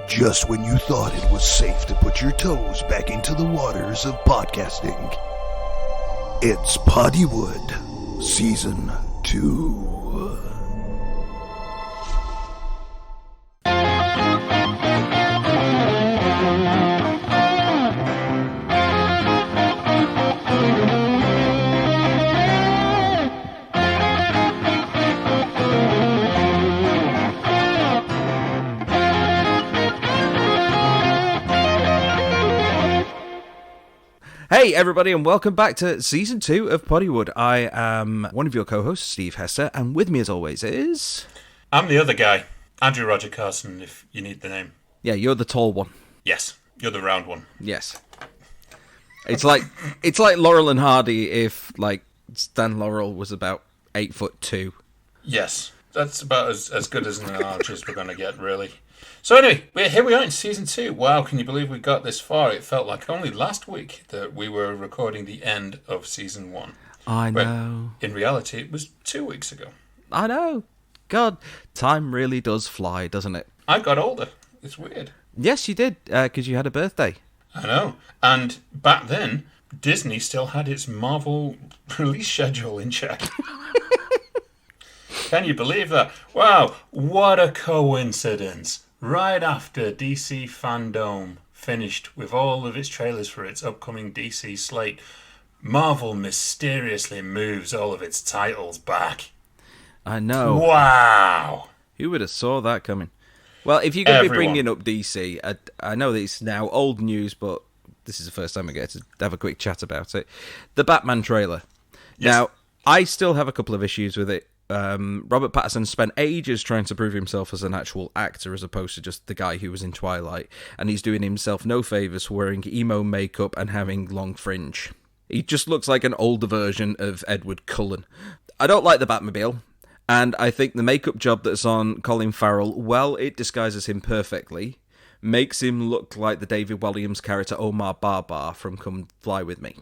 Just when you thought it was safe to put your toes back into the waters of podcasting, it's Poddywood Season 2. Hey everybody, and welcome back to Season 2 of Poddywood. I am one of your co-hosts, Steve Hester, and with me as always is... I'm the other guy, Andrew Roger Carson, if you need the name. Yeah, you're the tall one. Yes, you're the round one. Yes. It's like Laurel and Hardy if, Stan Laurel was about 8'2". Yes, that's about as good as an analogy as we're going to get, really. So anyway, here we are in Season 2. Wow, can you believe we got this far? It felt like only last week that we were recording the end of Season 1. I know. In reality, it was 2 weeks ago. I know. God, time really does fly, doesn't it? I got older. It's weird. Yes, you did, because you had a birthday. I know. And back then, Disney still had its Marvel release schedule in check. Can you believe that? Wow, what a coincidence. Right after DC Fandom finished with all of its trailers for its upcoming DC slate, Marvel mysteriously moves all of its titles back. I know. Wow. Who would have saw that coming? Well, if you're going to be bringing up DC, I know that it's now old news, but this is the first time I get to have a quick chat about it. The Batman trailer. Yes. Now, I still have a couple of issues with it. Robert Pattinson spent ages trying to prove himself as an actual actor as opposed to just the guy who was in Twilight, and he's doing himself no favours wearing emo makeup and having long fringe. He just looks like an older version of Edward Cullen. I don't like the Batmobile, and I think the makeup job that's on Colin Farrell, well, it disguises him perfectly, makes him look like the David Williams character Omar Barbar from Come Fly With Me.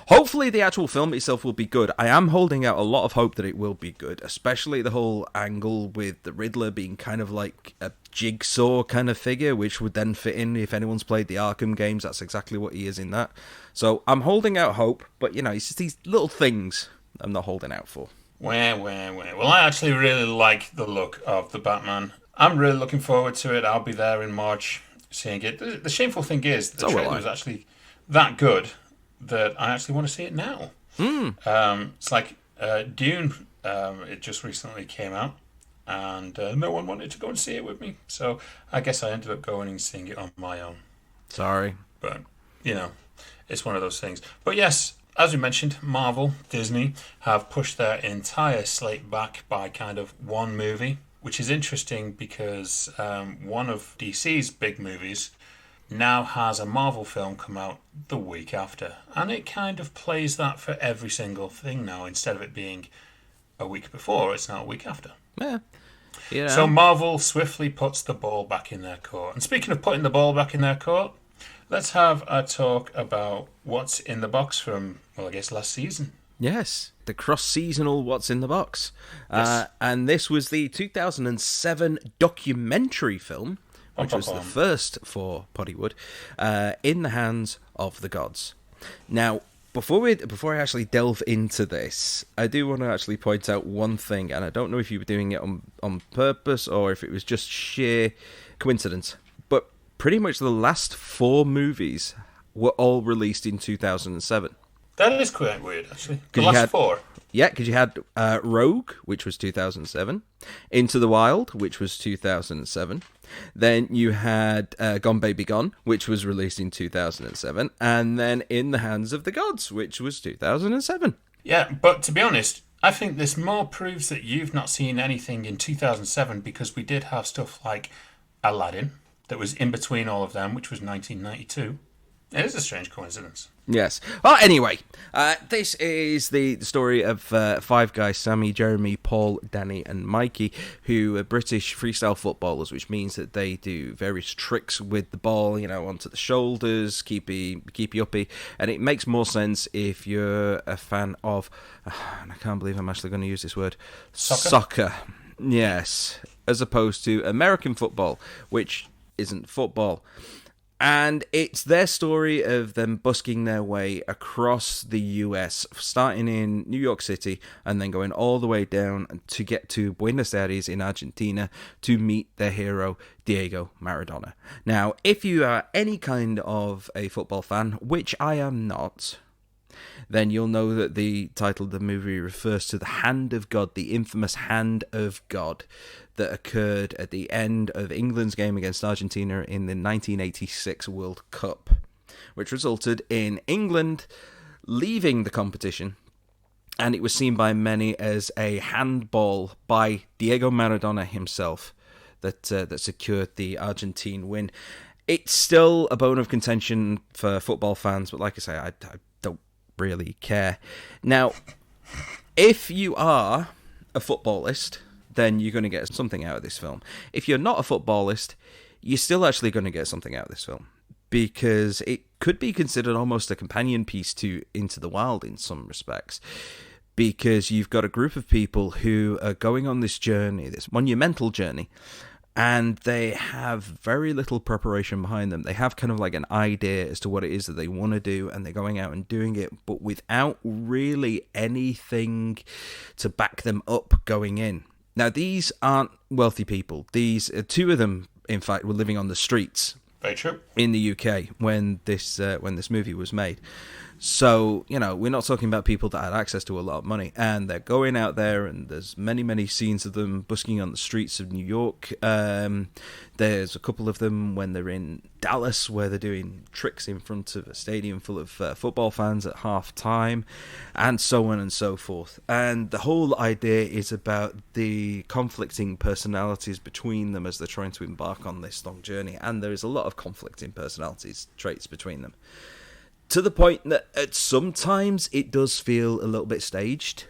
Hopefully the actual film itself will be good. I am holding out a lot of hope that it will be good, especially the whole angle with the Riddler being kind of like a jigsaw kind of figure, which would then fit in if anyone's played the Arkham games. That's exactly what he is in that. So I'm holding out hope, but it's just these little things I'm not holding out for. Well, I actually really like the look of the Batman. I'm really looking forward to it. I'll be there in March seeing it. The shameful thing is, the trailer was actually that good that I actually want to see it now. It's like Dune. It just recently came out, and no one wanted to go and see it with me. So I guess I ended up going and seeing it on my own. Sorry. But, it's one of those things. But yes, as we mentioned, Marvel, Disney have pushed their entire slate back by kind of one movie, which is interesting because one of DC's big movies now has a Marvel film come out the week after. And it kind of plays that for every single thing now. Instead of it being a week before, it's now a week after. Yeah. So Marvel swiftly puts the ball back in their court. And speaking of putting the ball back in their court, let's have a talk about what's in the box from, last season. Yes, the cross-seasonal What's in the Box. Yes. And this was the 2007 documentary film, which was the first for Poddywood, In the Hands of the Gods. Now, before I actually delve into this, I do want to actually point out one thing, and I don't know if you were doing it on purpose or if it was just sheer coincidence, but pretty much the last 4 movies were all released in 2007. That is quite weird, actually. The last 4. Yeah, because you had Rogue, which was 2007, Into the Wild, which was 2007, then you had Gone Baby Gone, which was released in 2007, and then In the Hands of the Gods, which was 2007. Yeah, but to be honest, I think this more proves that you've not seen anything in 2007 because we did have stuff like Aladdin that was in between all of them, which was 1992. It is a strange coincidence. Yes. Well, anyway, this is the story of 5 guys, Sammy, Jeremy, Paul, Danny and Mikey, who are British freestyle footballers, which means that they do various tricks with the ball, onto the shoulders, keep you uppy, and it makes more sense if you're a fan of, and I can't believe I'm actually going to use this word, soccer. Yes. as opposed to American football, which isn't football. And it's their story of them busking their way across the US, starting in New York City and then going all the way down to get to Buenos Aires in Argentina to meet their hero, Diego Maradona. Now, if you are any kind of a football fan, which I am not, then you'll know that the title of the movie refers to the Hand of God, the infamous Hand of God that occurred at the end of England's game against Argentina in the 1986 World Cup, which resulted in England leaving the competition, and it was seen by many as a handball by Diego Maradona himself that secured the Argentine win. It's still a bone of contention for football fans, but like I say, I don't really care. Now, if you are a footballist, then you're going to get something out of this film. If you're not a footballist, you're still actually going to get something out of this film, because it could be considered almost a companion piece to Into the Wild in some respects, because you've got a group of people who are going on this journey, this monumental journey, and they have very little preparation behind them. They have kind of like an idea as to what it is that they want to do, and they're going out and doing it, but without really anything to back them up going in. Now, these aren't wealthy people. These two of them, in fact, were living on the streets. Very true. In the UK when this movie was made. So, you know, we're not talking about people that had access to a lot of money, and they're going out there, and there's many, many scenes of them busking on the streets of New York. There's a couple of them when they're in Dallas, where they're doing tricks in front of a stadium full of football fans at half-time, and so on and so forth. And the whole idea is about the conflicting personalities between them as they're trying to embark on this long journey, and there is a lot of conflicting personalities, traits between them. To the point that at sometimes it does feel a little bit staged.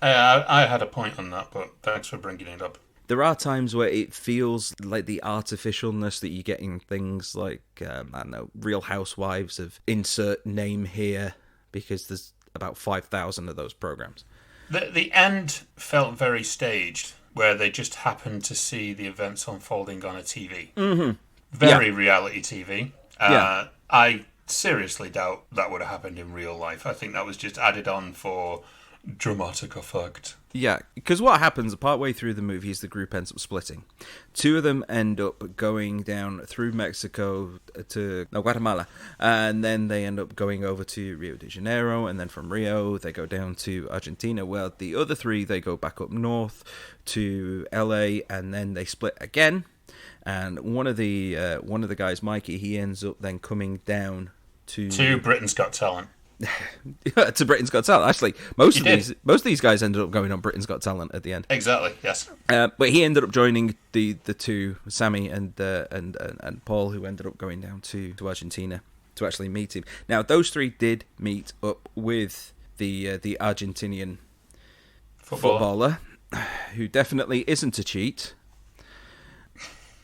I had a point on that, but thanks for bringing it up. There are times where it feels like the artificialness that you get in things like, I don't know, Real Housewives of insert name here, because there's about 5,000 of those programs. The end felt very staged, where they just happened to see the events unfolding on a TV. Mm-hmm. Very reality TV. I seriously doubt that would have happened in real life. I think that was just added on for dramatic effect. Yeah, because what happens partway through the movie is the group ends up splitting. Two of them end up going down through Mexico to Guatemala, and then they end up going over to Rio de Janeiro, and then from Rio they go down to Argentina. Well, the other three, they go back up north to LA, and then they split again. And one of the guys, Mikey, he ends up then coming down to Britain's Got Talent. To Britain's Got Talent. Actually, most of these guys ended up going on Britain's Got Talent at the end. Exactly. Yes. But he ended up joining the two, Sammy and Paul, who ended up going down to Argentina to actually meet him. Now, those three did meet up with the Argentinian footballer, who definitely isn't a cheat.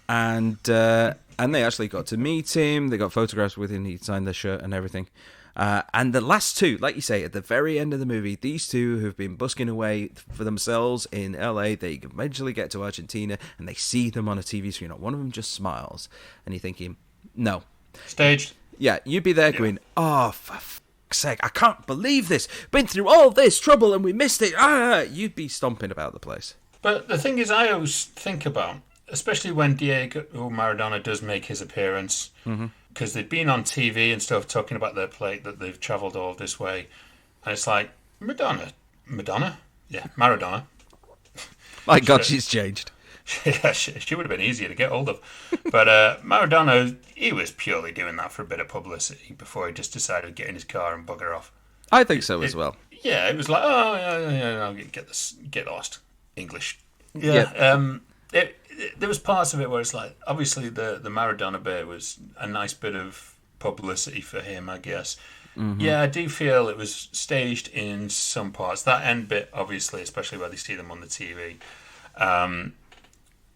And they actually got to meet him. They got photographs with him. He signed their shirt and everything. And the last two, like you say, at the very end of the movie, these two who've been busking away for themselves in LA, they eventually get to Argentina and they see them on a TV screen. One of them just smiles. And you're thinking, no. Staged. Yeah, you'd be there going, oh, for fuck's sake, I can't believe this. Been through all this trouble and we missed it. You'd be stomping about the place. But the thing is, I always think about, especially when Diego Maradona does make his appearance, because they've been on TV and stuff talking about their plate, that they've travelled all this way. And it's like, Madonna? Yeah, Maradona. My God, she's changed. Yeah, she would have been easier to get hold of. But Maradona, he was purely doing that for a bit of publicity before he just decided to get in his car and bugger off. I think so as well. Yeah, it was like, I'll get lost. English. Yeah. There was parts of it where it's like, obviously the Maradona bit was a nice bit of publicity for him, I guess. Mm-hmm. Yeah, I do feel it was staged in some parts. That end bit, obviously, especially where they see them on the TV.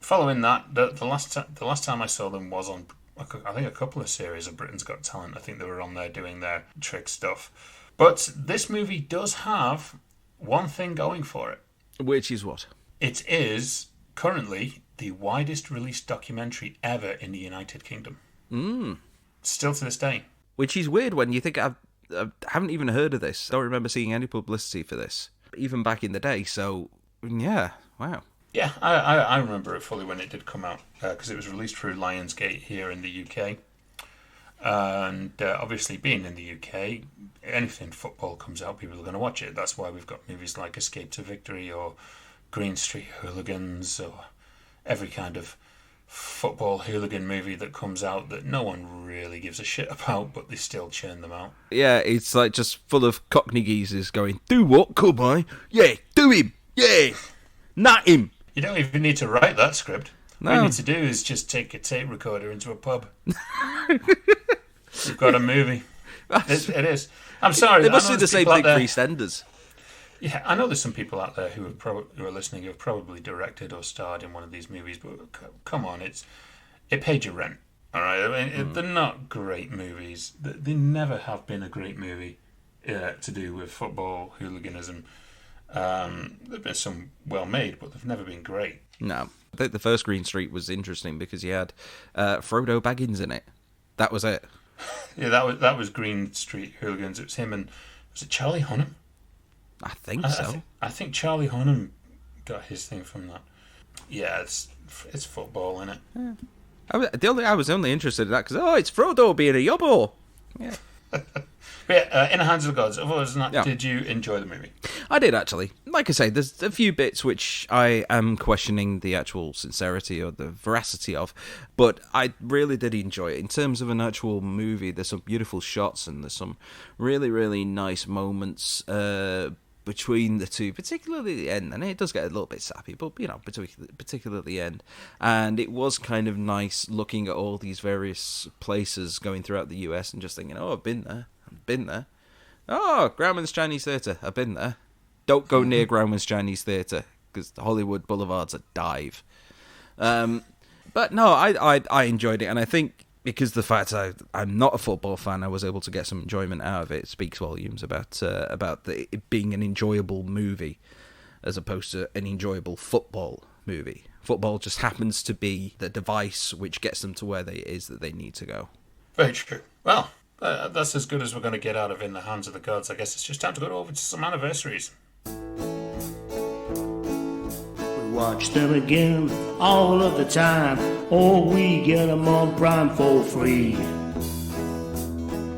Following that, the last time I saw them was on, I think, a couple of series of Britain's Got Talent. I think they were on there doing their trick stuff. But this movie does have one thing going for it. Which is what? It is currently the widest released documentary ever in the United Kingdom. Mm. Still to this day. Which is weird when you think I haven't even heard of this. I don't remember seeing any publicity for this, even back in the day. So, yeah, wow. Yeah, I remember it fully when it did come out, because it was released through Lionsgate here in the UK. And obviously, being in the UK, anything football comes out, people are going to watch it. That's why we've got movies like Escape to Victory or Green Street Hooligans or every kind of football hooligan movie that comes out that no one really gives a shit about, but they still churn them out. Yeah, it's like just full of cockney geezers going, do what, cowboy? Yeah, do him. Yeah, not him. You don't even need to write that script. No. All you need to do is just take a tape recorder into a pub. You've got a movie. It is. I'm sorry. They must do the same thing for EastEnders. Yeah, I know there's some people out there who are listening who have probably directed or starred in one of these movies, but come on, it paid your rent, all right? I mean, they're not great movies. They never have been a great movie to do with football hooliganism. There've been some well made, but they've never been great. No, I think the first Green Street was interesting because you had Frodo Baggins in it. That was it. Yeah, that was Green Street Hooligans. It was him and was it Charlie Hunnam? I think so. I think Charlie Hunnam got his thing from that. Yeah, it's football, isn't it? Yeah. I was only interested in that because it's Frodo being a yobbo. Yeah. Yeah, In the Hands of the Gods. Other than that, Yeah. Did you enjoy the movie? I did, actually. Like I say, there's a few bits which I am questioning the actual sincerity or the veracity of, but I really did enjoy it. In terms of an actual movie, there's some beautiful shots and there's some really, really nice moments between the two, particularly the end. And it does get a little bit sappy, but, particularly at the end. And it was kind of nice looking at all these various places going throughout the US and just thinking, I've been there. Oh, Grauman's Chinese Theatre. I've been there. Don't go near Grauman's Chinese Theatre because Hollywood Boulevard's a dive. But no, I enjoyed it, and I think because the fact I'm not a football fan, I was able to get some enjoyment out of it. It speaks volumes about it being an enjoyable movie as opposed to an enjoyable football movie. Football just happens to be the device which gets them to where it is that they need to go. Very true. Well, that's as good as we're going to get out of In the Hands of the Gods. I guess it's just time to go over to some anniversaries. We watch them again all of the time, or we get them on Prime for free.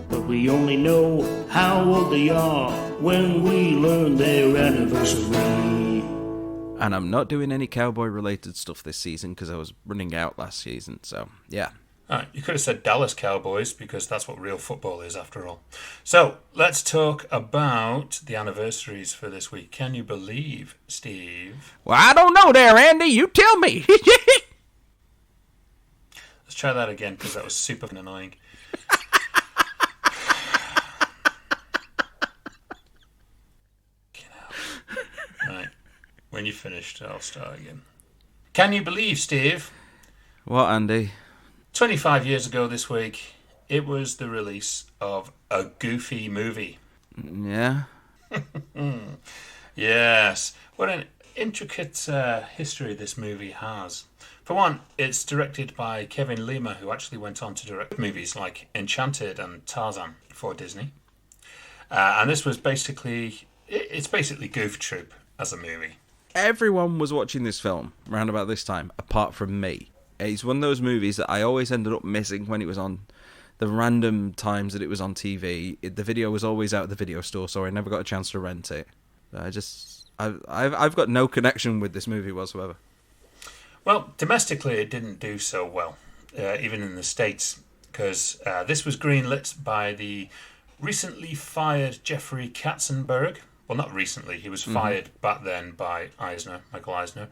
But we only know how old they are when we learn their anniversary. And I'm not doing any cowboy-related stuff this season because I was running out last season, so yeah. You could have said Dallas Cowboys because that's what real football is after all. So let's talk about the anniversaries for this week. Can you believe, Steve? Well, I don't know there, Andy. You tell me. Let's try that again because that was super annoying. Right. When you're finished, I'll start again. Can you believe, Steve? What, Andy? 25 years ago this week, it was the release of a Goofy movie. Yeah? Yes. What an intricate history this movie has. For one, it's directed by Kevin Lima, who actually went on to direct movies like Enchanted and Tarzan for Disney. And this was basically Goof Troop as a movie. Everyone was watching this film around about this time, apart from me. It's one of those movies that I always ended up missing when it was on the random times that it was on TV. The video was always out at the video store, so I never got a chance to rent it. I've got no connection with this movie whatsoever. Well, domestically it didn't do so well, even in the States, because this was greenlit by the recently fired Jeffrey Katzenberg. Well, not recently. He was fired back then by Michael Eisner.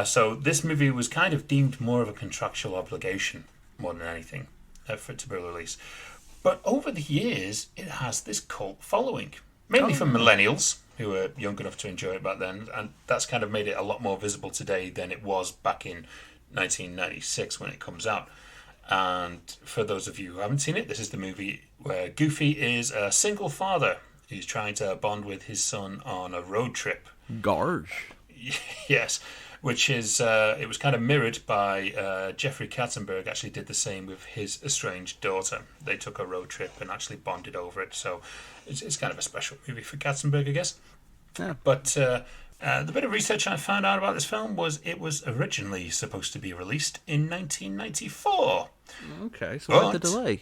So this movie was kind of deemed more of a contractual obligation more than anything for it to be released. But over the years, it has this cult following, mainly from millennials who were young enough to enjoy it back then, and that's kind of made it a lot more visible today than it was back in 1996 when it comes out. And for those of you who haven't seen it, this is the movie where Goofy is a single father who's trying to bond with his son on a road trip. Gosh. Yes. which is it was kind of mirrored by Jeffrey Katzenberg. Actually, did the same with his estranged daughter. They took a road trip and actually bonded over it. So it's kind of a special movie for Katzenberg, I guess. Yeah. But the bit of research I found out about this film was it was originally supposed to be released in 1994. Okay, so why the delay?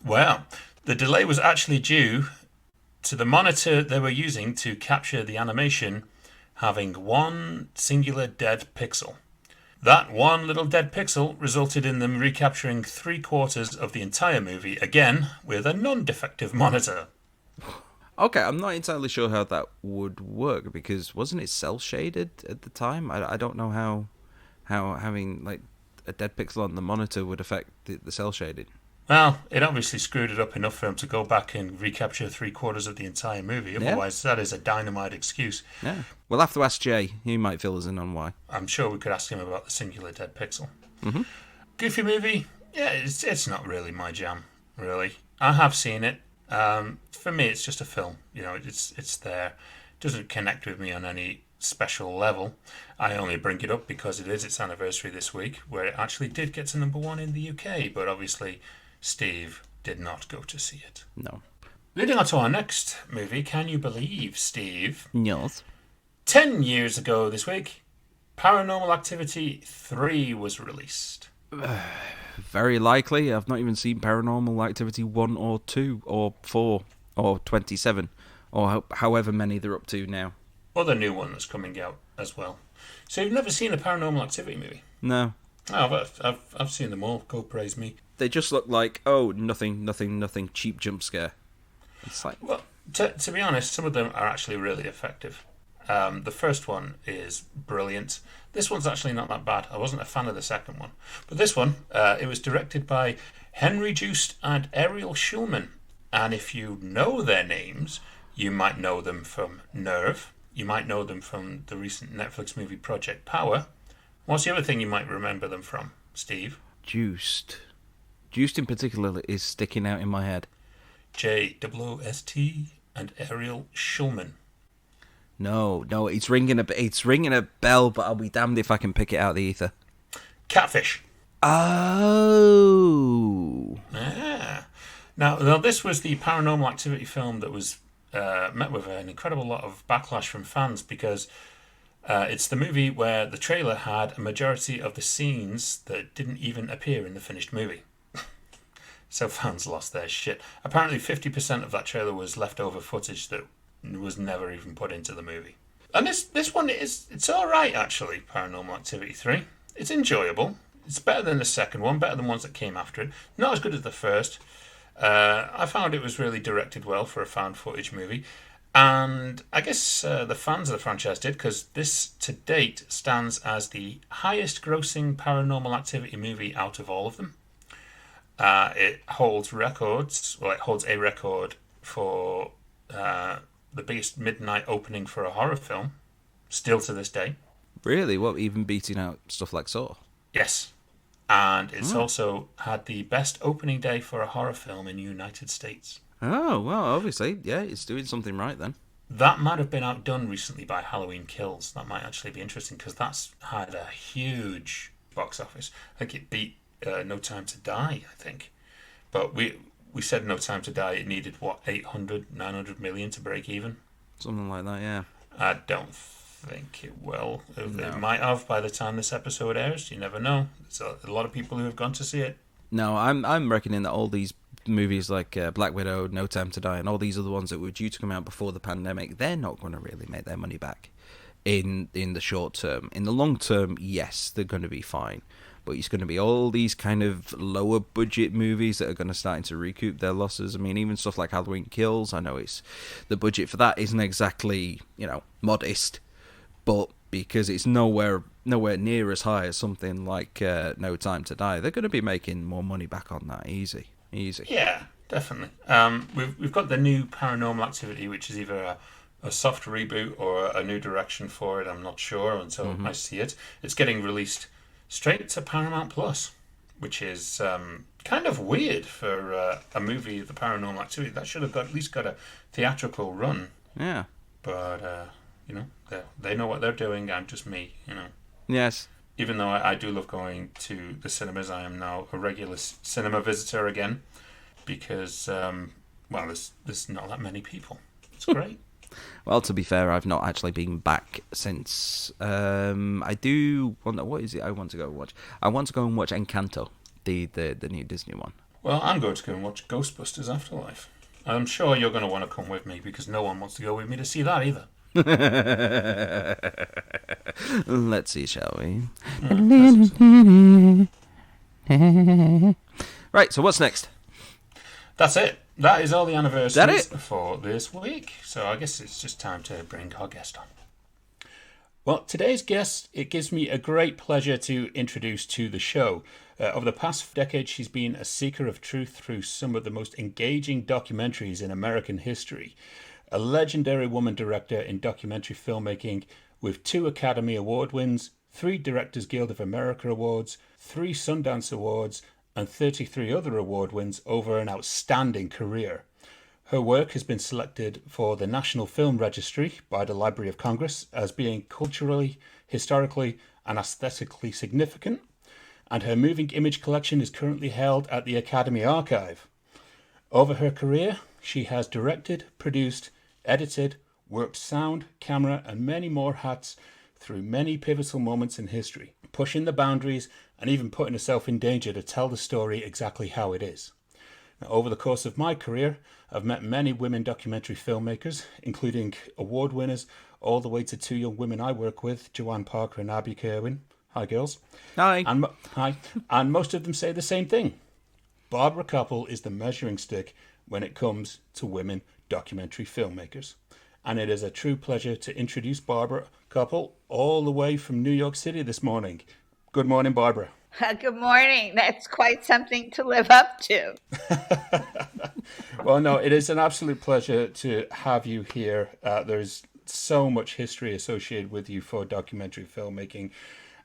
Well, the delay was actually due to the monitor they were using to capture the animation having one singular dead pixel. That one little dead pixel resulted in them recapturing 3/4 of the entire movie, again, with a non-defective monitor. Okay, I'm not entirely sure how that would work, because wasn't it cel-shaded at the time? I don't know how having like a dead pixel on the monitor would affect the cel shading. Well, it obviously screwed it up enough for him to go back and recapture 3/4 of the entire movie. Otherwise, that is a dynamite excuse. Yeah. We'll have to ask Jay. He might fill us in on why. I'm sure we could ask him about the singular dead pixel. Mm-hmm. Goofy movie? Yeah, it's not really my jam, really. I have seen it. For me, it's just a film. You know, it's there. It doesn't connect with me on any special level. I only bring it up because it is its anniversary this week, where it actually did get to #1 in the UK, but obviously Steve did not go to see it. No. Leading on to our next movie, can you believe, Steve? Yes. 10 years ago this week, Paranormal Activity 3 was released. Very likely. I've not even seen Paranormal Activity 1 or 2 or 4 or 27 or however many they're up to now. Or the new one that's coming out as well. So you've never seen a Paranormal Activity movie? No. Oh, I've seen them all. Go praise me. They just look like, nothing, cheap jump scare. It's like... Well, to be honest, some of them are actually really effective. The first one is brilliant. This one's actually not that bad. I wasn't a fan of the second one. But this one, it was directed by Henry Joost and Ariel Schulman. And if you know their names, you might know them from Nerve. You might know them from the recent Netflix movie Project Power. What's the other thing you might remember them from, Steve? Joost in particular is sticking out in my head. Joost and Ariel Schulman. No, it's ringing a bell, but I'll be damned if I can pick it out of the ether. Catfish. Oh. Yeah. Now, this was the Paranormal Activity film that was met with an incredible lot of backlash from fans because it's the movie where the trailer had a majority of the scenes that didn't even appear in the finished movie. So fans lost their shit. Apparently 50% of that trailer was leftover footage that was never even put into the movie. And this one it's alright actually, Paranormal Activity 3. It's enjoyable. It's better than the second one, better than ones that came after it. Not as good as the first. I found it was really directed well for a found footage movie. And I guess the fans of the franchise did, because this to date stands as the highest grossing Paranormal Activity movie out of all of them. It holds records. Well, it holds a record for the biggest midnight opening for a horror film, still to this day. Really? What, even beating out stuff like Saw? Yes. And it's also had the best opening day for a horror film in the United States. Oh, well, obviously, yeah, it's doing something right then. That might have been outdone recently by Halloween Kills. That might actually be interesting, because that's had a huge box office. I think it beat No Time to Die, I think. But we said No Time to Die, it needed, 800, 900 million to break even? Something like that, yeah. I don't think it will. No. It might have by the time this episode airs. You never know. There's a lot of people who have gone to see it. No, I'm reckoning that all these movies like Black Widow, No Time to Die, and all these other ones that were due to come out before the pandemic, they're not going to really make their money back in the short term. In the long term, yes, they're going to be fine. But it's going to be all these kind of lower budget movies that are going to start to recoup their losses. I mean, even stuff like Halloween Kills, I know it's the budget for that isn't exactly, modest, but because it's nowhere near as high as something like No Time to Die, they're going to be making more money back on that. Easy. Yeah, definitely. We've got the new Paranormal Activity, which is either a soft reboot or a new direction for it. I'm not sure until I see it. It's getting released straight to Paramount Plus, which is kind of weird for a movie of the Paranormal Activity. That should have at least got a theatrical run. Yeah. But, they know what they're doing. I'm just me, Yes. Even though I do love going to the cinemas, I am now a regular cinema visitor again because, well, there's not that many people. It's great. Well, to be fair, I've not actually been back since. I do want. What is it? I want to go watch. I want to go and watch Encanto, the new Disney one. Well, I'm going to go and watch Ghostbusters Afterlife. I'm sure you're going to want to come with me because no one wants to go with me to see that either. Let's see, shall we? Right. So what's next? That's it. That is all the anniversaries That it? for this week. So I guess it's just time to bring our guest on. Well, today's guest, it gives me a great pleasure to introduce to the show. Over the past decade, she's been a seeker of truth through some of the most engaging documentaries in American history. A legendary woman director in documentary filmmaking with 2 Academy Award wins, 3 Directors Guild of America Awards, 3 Sundance Awards, and 33 other award wins over an outstanding career. Her work has been selected for the National Film Registry by the Library of Congress as being culturally, historically, and aesthetically significant, and her moving image collection is currently held at the Academy Archive. Over her career, she has directed, produced, edited, worked sound, camera, and many more hats through many pivotal moments in history, pushing the boundaries and even putting herself in danger to tell the story exactly how it is. Now, over the course of my career, I've met many women documentary filmmakers, including award winners, all the way to 2 young women I work with, Joanne Parker and Abby Kerwin. Hi, girls. Hi. Hi. And most of them say the same thing. Barbara Kopple is the measuring stick when it comes to women documentary filmmakers. And it is a true pleasure to introduce Barbara Kopple all the way from New York City this morning. Good morning, Barbara. Good morning. That's quite something to live up to. Well, no, it is an absolute pleasure to have you here. There's so much history associated with you for documentary filmmaking.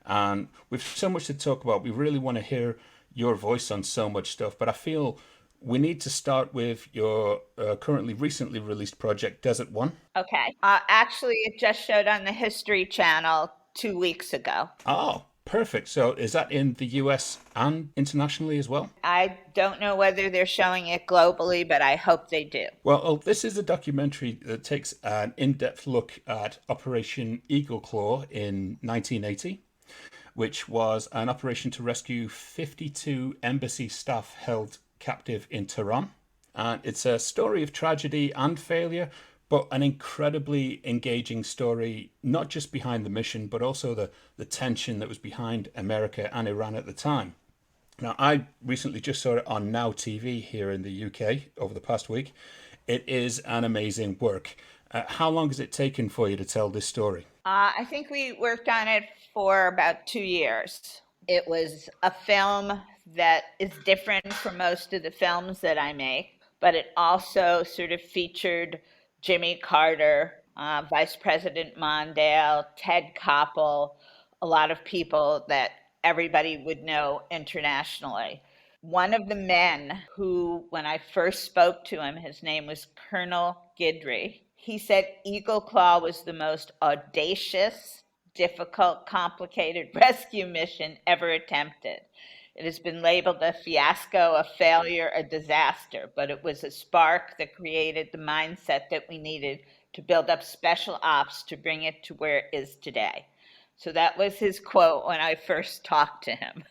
And we've so much to talk about. We really want to hear your voice on so much stuff. But I feel we need to start with your recently released project, Desert One. Okay. Actually, it just showed on the History Channel 2 weeks ago. Oh, perfect. So is that in the US and internationally as well? I don't know whether they're showing it globally, but I hope they do. Well, this is a documentary that takes an in-depth look at Operation Eagle Claw in 1980, which was an operation to rescue 52 embassy staff held captive in Tehran. And it's a story of tragedy and failure, but an incredibly engaging story, not just behind the mission, but also the tension that was behind America and Iran at the time. Now, I recently just saw it on Now TV here in the UK over the past week. It is an amazing work. How long has it taken for you to tell this story? I think we worked on it for about 2 years. It was a film that is different from most of the films that I make, but it also sort of featured Jimmy Carter, Vice President Mondale, Ted Koppel, a lot of people that everybody would know internationally. One of the men who, when I first spoke to him, his name was Colonel Guidry. He said Eagle Claw was the most audacious, difficult, complicated rescue mission ever attempted. It has been labeled a fiasco, a failure, a disaster, but it was a spark that created the mindset that we needed to build up special ops to bring it to where it is today. So that was his quote when I first talked to him.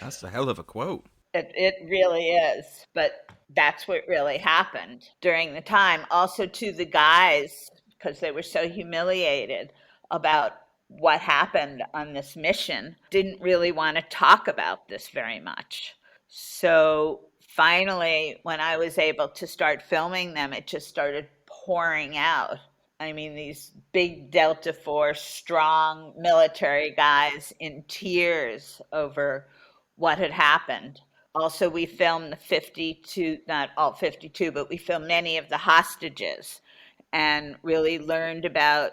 That's a hell of a quote. It really is, but that's what really happened during the time. Also to the guys, because they were so humiliated about what happened on this mission, didn't really want to talk about this very much. So finally, when I was able to start filming them, it just started pouring out. I mean, these big Delta Force, strong military guys in tears over what had happened. Also, we filmed the 52, not all 52, but we filmed many of the hostages and really learned about,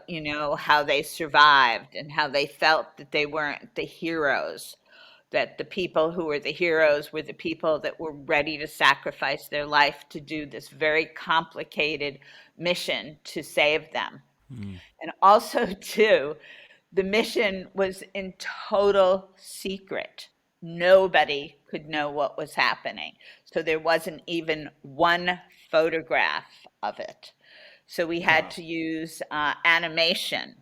how they survived and how they felt that they weren't the heroes, that the people who were the heroes were the people that were ready to sacrifice their life to do this very complicated mission to save them. And also, too, The mission was in total secret. Nobody could know what was happening. So there wasn't even one photograph of it. So we had to use animation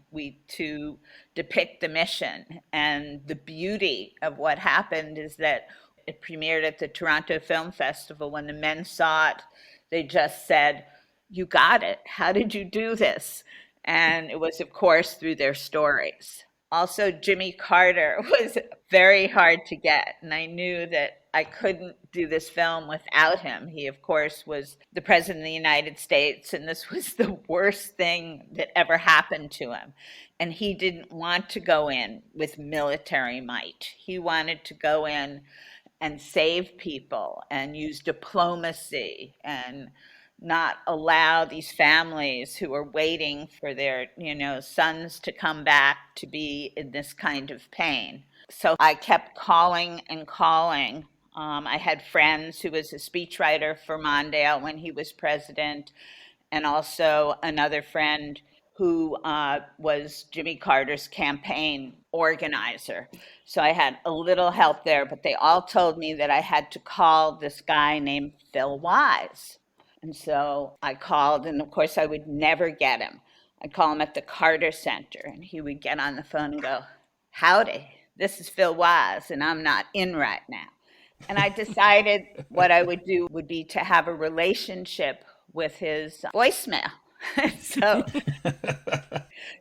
to depict the mission. And the beauty of what happened is that it premiered at the Toronto Film Festival. When the men saw it, they just said, "You got it. How did you do this?" And it was, of course, through their stories. Also, Jimmy Carter was very hard to get, and I knew that I couldn't do this film without him. He, of course, was the President of the United States, and this was the worst thing that ever happened to him. And he didn't want to go in with military might. He wanted to go in and save people and use diplomacy and not allow these families who are waiting for their, sons to come back to be in this kind of pain. So I kept calling and calling. I had friends who was a speechwriter for Mondale when he was president, and also another friend who was Jimmy Carter's campaign organizer. So I had a little help there, but they all told me that I had to call this guy named Phil Wise. And so I called, and of course I would never get him. I'd call him at the Carter Center, and he would get on the phone and go, "Howdy, this is Phil Wise, and I'm not in right now." And I decided what I would do would be to have a relationship with his voicemail. so,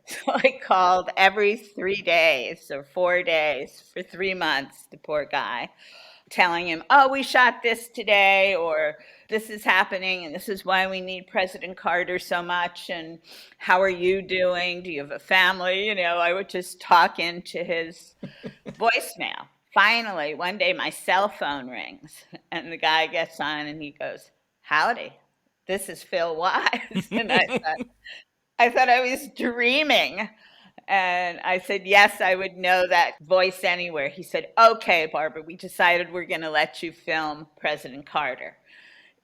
so I called every 3 days or 4 days for 3 months, the poor guy, telling him, "Oh, we shot this today," or "This is happening, and this is why we need President Carter so much, and how are you doing? Do you have a family?" I would just talk into his voicemail. Finally, one day my cell phone rings, and the guy gets on, and he goes, "Howdy, this is Phil Wise." And I thought I was dreaming. And I said, "Yes, I would know that voice anywhere." He said, "Okay, Barbara, we decided we're going to let you film President Carter.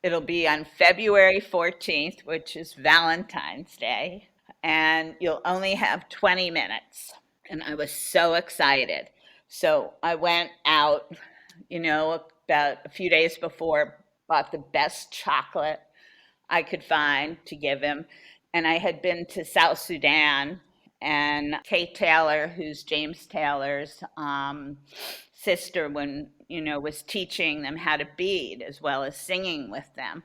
It'll be on February 14th, which is Valentine's Day, and you'll only have 20 minutes. And I was so excited. So I went out, about a few days before, bought the best chocolate I could find to give him. And I had been to South Sudan, and Kate Taylor, who's James Taylor's sister, was teaching them how to bead as well as singing with them,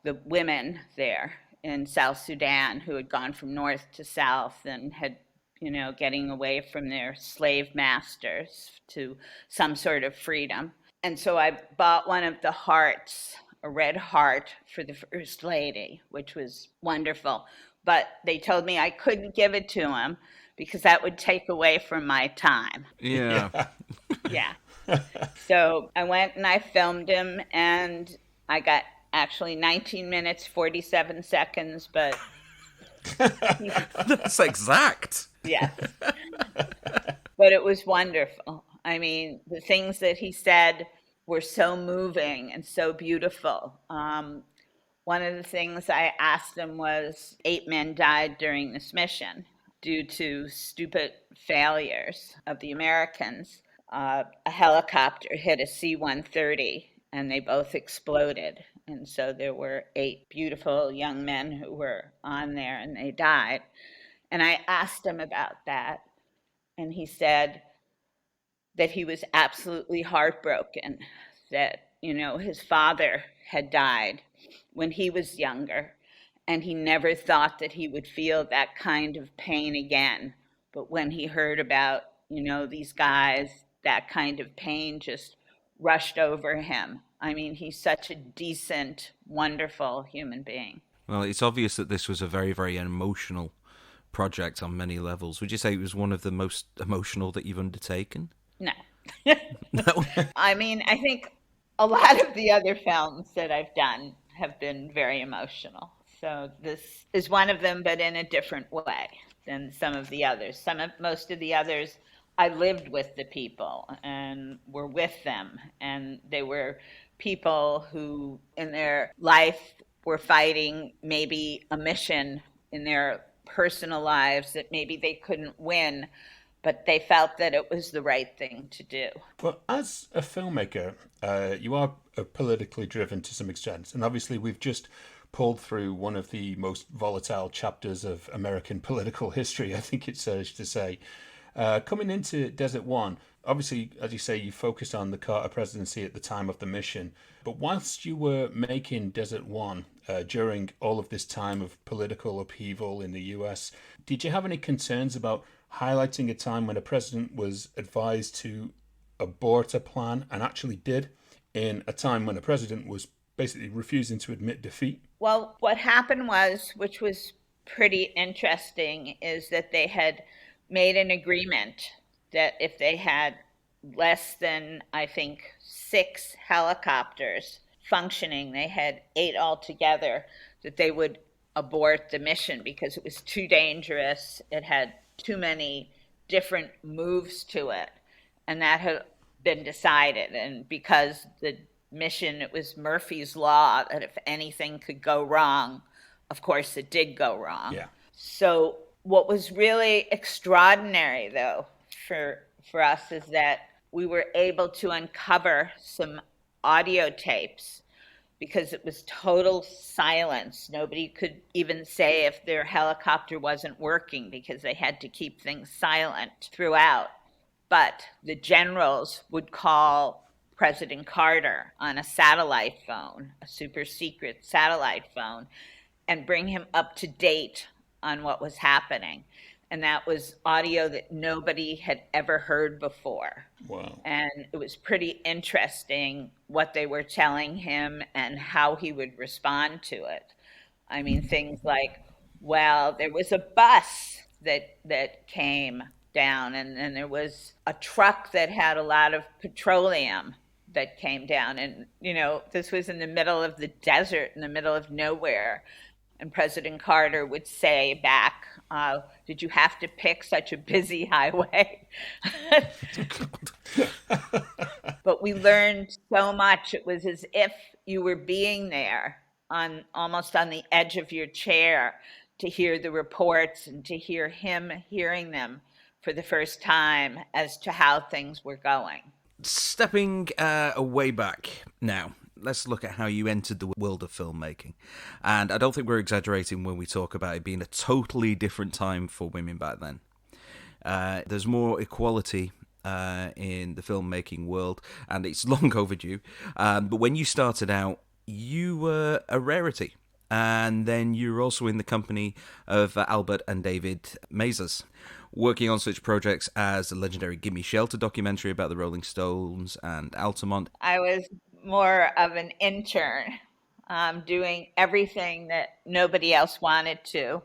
the women there in South Sudan who had gone from north to south and had, getting away from their slave masters to some sort of freedom. And so I bought one of the hearts, a red heart for the First Lady, which was wonderful. But they told me I couldn't give it to him because that would take away from my time. Yeah. Yeah. So I went and I filmed him, and I got actually 19 minutes, 47 seconds, but... That's exact. Yes. But it was wonderful. I mean, the things that he said were so moving and so beautiful. One of the things I asked him was 8 men died during this mission due to stupid failures of the Americans. A helicopter hit a C-130 and they both exploded. And so there were 8 beautiful young men who were on there and they died. And I asked him about that. And he said that he was absolutely heartbroken that, his father had died when he was younger. And he never thought that he would feel that kind of pain again. But when he heard about, these guys, that kind of pain just rushed over him. I mean, he's such a decent, wonderful human being. Well, it's obvious that this was a very, very emotional project on many levels. Would you say it was one of the most emotional that you've undertaken? No. No. I mean, I think a lot of the other films that I've done have been very emotional. So this is one of them, but in a different way than some of the others. Most of the others, I lived with the people and were with them. And they were people who in their life were fighting maybe a mission in their personal lives that maybe they couldn't win, but they felt that it was the right thing to do. Well, as a filmmaker, you are politically driven to some extent. And obviously, we've just pulled through one of the most volatile chapters of American political history, I think it's safe to say. Coming into Desert One, obviously, as you say, you focused on the Carter presidency at the time of the mission. But whilst you were making Desert One, during all of this time of political upheaval in the US, did you have any concerns about highlighting a time when a president was advised to abort a plan and actually did, in a time when a president was basically refusing to admit defeat? Well, what happened was, which was pretty interesting, is that they had made an agreement that if they had less than, I think, 6 helicopters functioning, they had 8 altogether, that they would abort the mission because it was too dangerous. It had too many different moves to it. And that had been decided. And because the mission, it was Murphy's Law that if anything could go wrong, of course it did go wrong. Yeah. So what was really extraordinary, though, for us is that we were able to uncover some audio tapes because it was total silence. Nobody could even say if their helicopter wasn't working because they had to keep things silent throughout. But the generals would call President Carter on a satellite phone, a super secret satellite phone, and bring him up to date on what was happening. And that was audio that nobody had ever heard before. Wow. And it was pretty interesting what they were telling him and how he would respond to it. I mean, things like, well, there was a bus that came down, and there was a truck that had a lot of petroleum that came down. And, you know, this was in the middle of the desert, in the middle of nowhere. And President Carter would say back, did you have to pick such a busy highway? But we learned so much. It was as if you were being there, almost on the edge of your chair, to hear the reports and to hear him hearing them for the first time as to how things were going. Stepping way back now, let's look at how you entered the world of filmmaking. And I don't think we're exaggerating when we talk about it being a totally different time for women back then. There's more equality in the filmmaking world, and it's long overdue. But when you started out, you were a rarity. And then you're also in the company of Albert and David Mazers, working on such projects as the legendary Gimme Shelter documentary about the Rolling Stones and Altamont. I was more of an intern, doing everything that nobody else wanted to,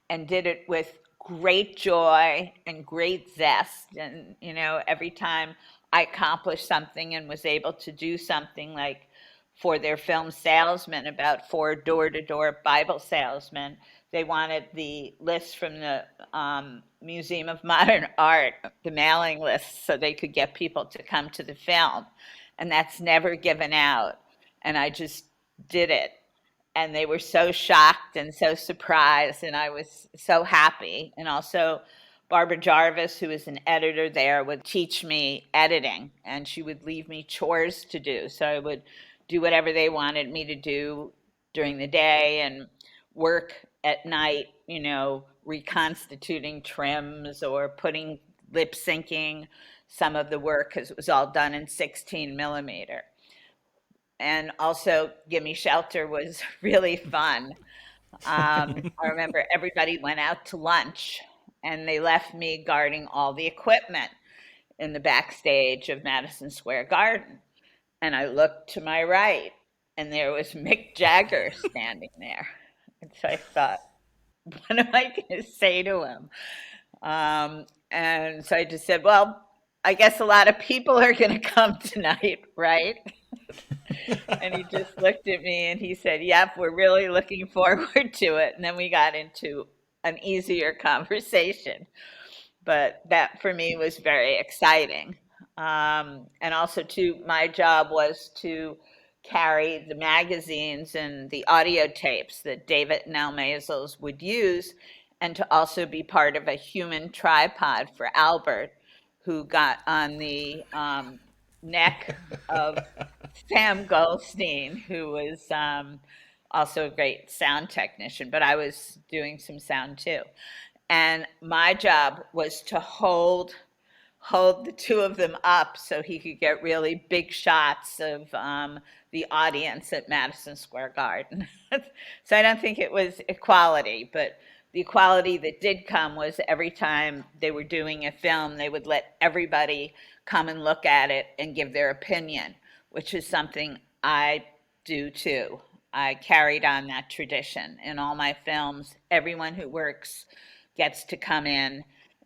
and did it with great joy and great zest. And, you know, every time I accomplished something and was able to do something, like for their film Salesman, about 4 door-to-door Bible salesmen, they wanted the list from the Museum of Modern Art, the mailing list, so they could get people to come to the film. And that's never given out. And I just did it. And they were so shocked and so surprised, and I was so happy. And also, Barbara Jarvis, who was an editor there, would teach me editing, and she would leave me chores to do. So I would do whatever they wanted me to do during the day and work at night, you know, reconstituting trims or putting lip syncing some of the work, because it was all done in 16 millimeter. And also, Gimme Shelter was really fun. I remember everybody went out to lunch, and they left me guarding all the equipment in the backstage of Madison Square Garden. And I looked to my right, and there was Mick Jagger standing there. And so I thought, what am I going to say to him? And so I just said, well, I guess a lot of people are going to come tonight, right? And he just looked at me and he said, yep, we're really looking forward to it. And then we got into an easier conversation. But that for me was very exciting. And also, too, my job was to carry the magazines and the audio tapes that David and Al Maisels would use and to also be part of a human tripod for Albert, who got on the neck of Sam Goldstein, who was also a great sound technician, but I was doing some sound too. And my job was to hold the two of them up so he could get really big shots of the audience at Madison Square Garden. So I don't think it was equality, but the equality that did come was every time they were doing a film, they would let everybody come and look at it and give their opinion, which is something I do too. I carried on that tradition in all my films. Everyone who works gets to come in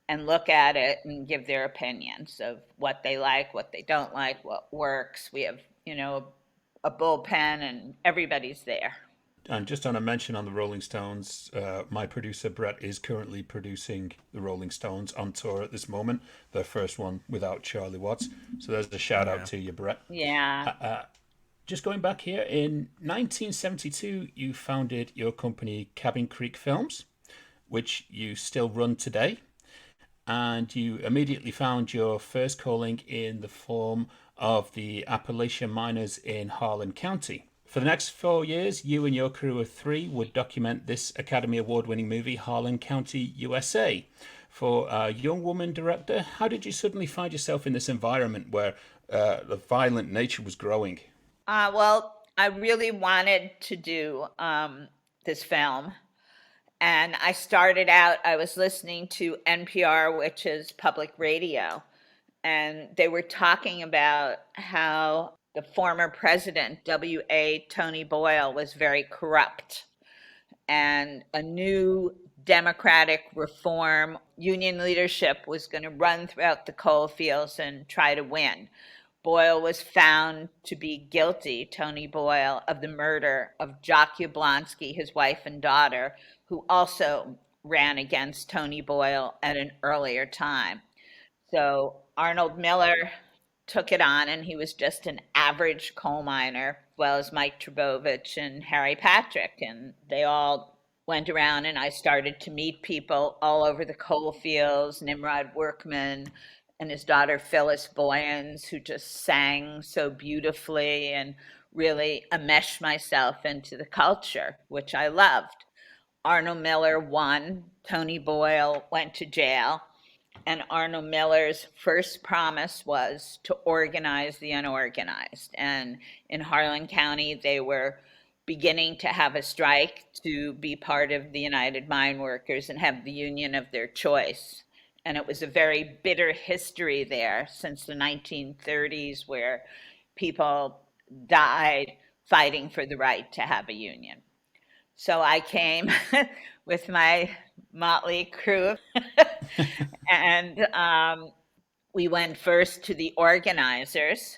and look at it and give their opinions of what they like, what they don't like, what works. We have, a bullpen and everybody's there. And just on a mention on the Rolling Stones, my producer Brett is currently producing the Rolling Stones on tour at this moment, their first one without Charlie Watts. So there's a shout out to you, Brett. Yeah. Just going back here, in 1972, you founded your company Cabin Creek Films, which you still run today. And you immediately found your first calling in the form of the Appalachian miners in Harlan County. For the next 4 years, you and your crew of 3 would document this Academy Award-winning movie, Harlan County, USA. For a young woman director, how did you suddenly find yourself in this environment where the violent nature was growing? Well, I really wanted to do this film. And I started out, I was listening to NPR, which is public radio, and they were talking about how the former president, W.A. Tony Boyle, was very corrupt. And a new democratic reform union leadership was going to run throughout the coal fields and try to win. Boyle was found to be guilty, Tony Boyle, of the murder of Jock Yablonsky, his wife and daughter, who also ran against Tony Boyle at an earlier time. So Arnold Miller took it on, and he was just an average coal miner, as well as Mike Trubovich and Harry Patrick. And they all went around, and I started to meet people all over the coal fields, Nimrod Workman and his daughter Phyllis Boyens, who just sang so beautifully, and really enmeshed myself into the culture, which I loved. Arnold Miller won. Tony Boyle went to jail. And Arnold Miller's first promise was to organize the unorganized. And in Harlan County, they were beginning to have a strike to be part of the United Mine Workers and have the union of their choice. And it was a very bitter history there since the 1930s, where people died fighting for the right to have a union. So I came with my motley crew and we went first to the organizers,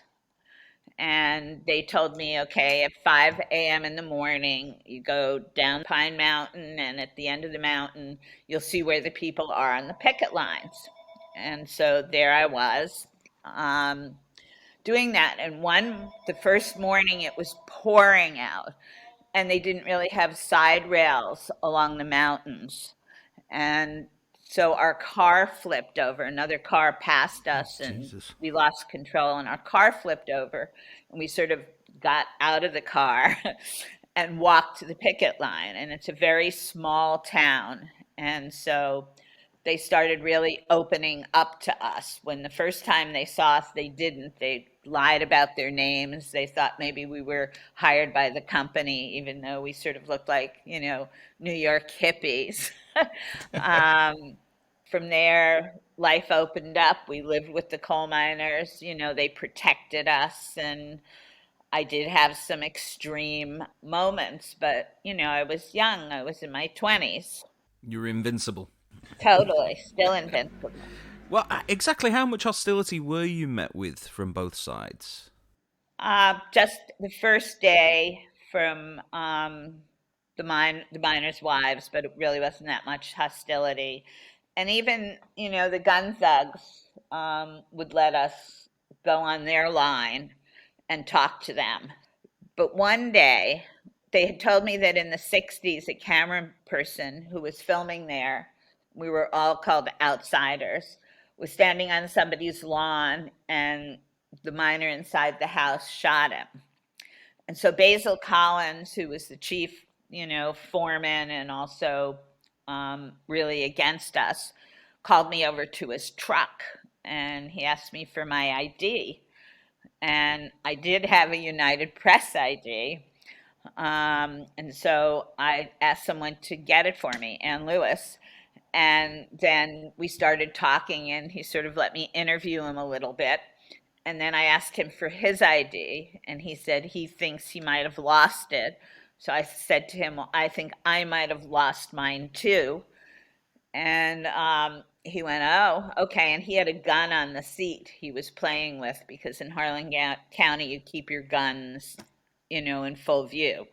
and they told me, okay, at 5 a.m. in the morning, you go down Pine Mountain, and at the end of the mountain, you'll see where the people are on the picket lines. And so there I was doing that. And the first morning, it was pouring out, and they didn't really have side rails along the mountains. And so our car flipped over. Another car passed us, and we lost control, and our car flipped over, and we sort of got out of the car and walked to the picket line. And it's a very small town. And so they started really opening up to us. When the first time they saw us, they didn't. They lied about their names. They thought maybe we were hired by the company, even though we sort of looked like, New York hippies. From there, life opened up. We lived with the coal miners. They protected us, and I did have some extreme moments, but, I was young. I was in my 20s. You were invincible. Totally, still invincible. Well, exactly how much hostility were you met with from both sides? Just the first day from the miners' wives, but it really wasn't that much hostility. And even, the gun thugs would let us go on their line and talk to them. But one day, they had told me that in the 60s, a camera person who was filming there, we were all called outsiders, was standing on somebody's lawn, and the miner inside the house shot him. And so Basil Collins, who was the chief, foreman and also really against us, called me over to his truck and he asked me for my ID. And I did have a United Press ID. And so I asked someone to get it for me, Ann Lewis. And then we started talking and he sort of let me interview him a little bit. And then I asked him for his ID and he said he thinks he might have lost it. So I said to him, well, I think I might have lost mine too. And he went, oh, okay. And he had a gun on the seat he was playing with because in Harlan County, you keep your guns, in full view.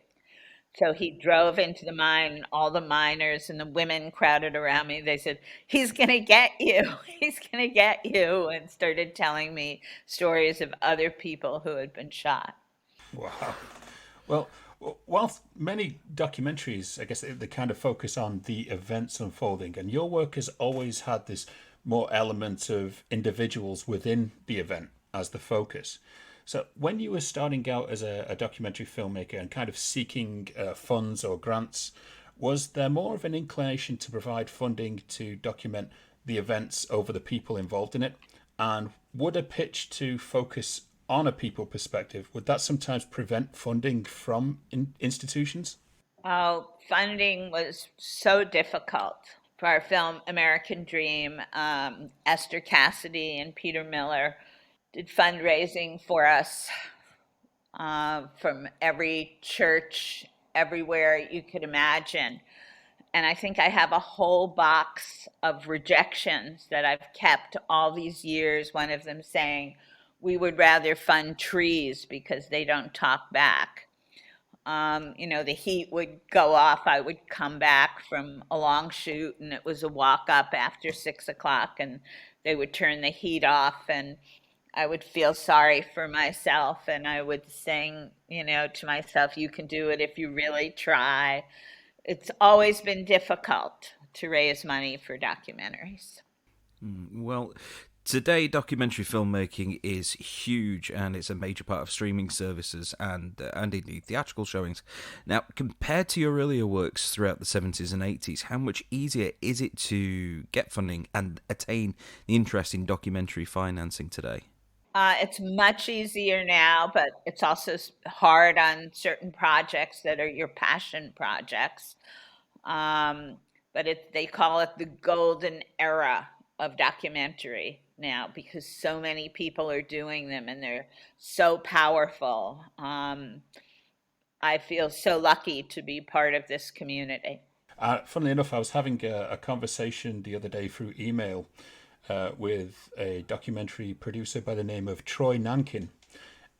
So he drove into the mine and all the miners and the women crowded around me. They said, he's going to get you. He's going to get you. And started telling me stories of other people who had been shot. Wow. Well, whilst many documentaries, I guess they kind of focus on the events unfolding, and your work has always had this more element of individuals within the event as the focus. So when you were starting out as a documentary filmmaker and kind of seeking funds or grants, was there more of an inclination to provide funding to document the events over the people involved in it? And would a pitch to focus on a people perspective, would that sometimes prevent funding from institutions? Oh, funding was so difficult. For our film American Dream, Esther Cassidy and Peter Miller did fundraising for us from every church, everywhere you could imagine. And I think I have a whole box of rejections that I've kept all these years. One of them saying, we would rather fund trees because they don't talk back. The heat would go off. I would come back from a long shoot and it was a walk up after 6 o'clock and they would turn the heat off and I would feel sorry for myself and I would sing, to myself, you can do it if you really try. It's always been difficult to raise money for documentaries. Well, today documentary filmmaking is huge and it's a major part of streaming services and indeed theatrical showings. Now, compared to your earlier works throughout the 70s and 80s, how much easier is it to get funding and attain the interest in documentary financing today? It's much easier now, but it's also hard on certain projects that are your passion projects. But they call it the golden era of documentary now because so many people are doing them and they're so powerful. I feel so lucky to be part of this community. Funnily enough, I was having a conversation the other day through email with a documentary producer by the name of Troy Nankin,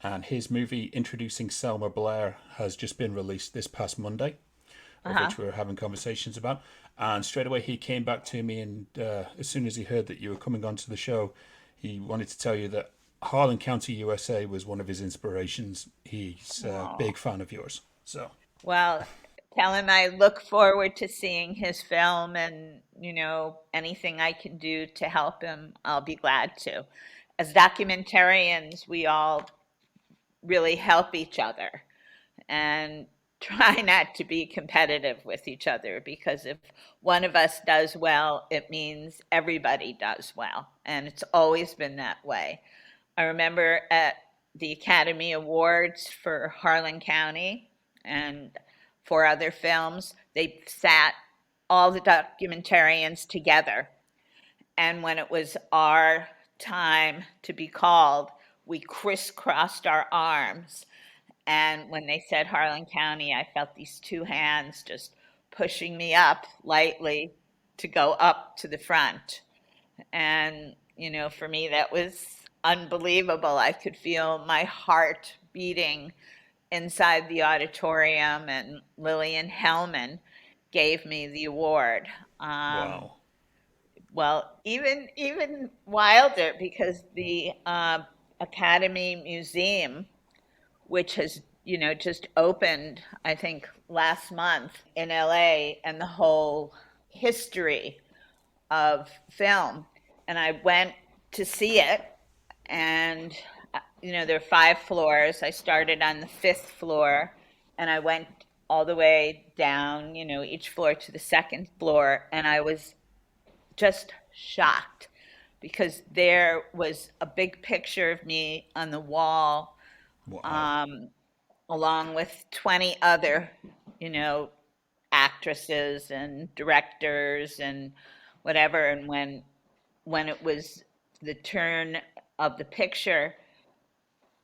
and his movie introducing Selma Blair has just been released this past Monday, of which we were having conversations about. And straight away he came back to me, and as soon as he heard that you were coming onto the show, he wanted to tell you that Harlan County, USA was one of his inspirations. He's a big fan of yours. So, well, tell him I look forward to seeing his film and, anything I can do to help him, I'll be glad to. As documentarians, we all really help each other and try not to be competitive with each other because if one of us does well, it means everybody does well. And it's always been that way. I remember at the Academy Awards for Harlan County and for other films, they sat all the documentarians together. And when it was our time to be called, we crisscrossed our arms. And when they said Harlan County, I felt these two hands just pushing me up lightly to go up to the front. And, for me, that was unbelievable. I could feel my heart beating inside the auditorium, and Lillian Hellman gave me the award. wow. Well, even wilder because the Academy Museum, which has just opened, I think, last month in LA, and the whole history of film. And I went to see it, and, there are 5 floors. I started on the 5th floor, and I went all the way down, each floor to the 2nd floor. And I was just shocked because there was a big picture of me on the wall. Wow. Along with 20 other, actresses and directors and whatever. And when it was the turn of the picture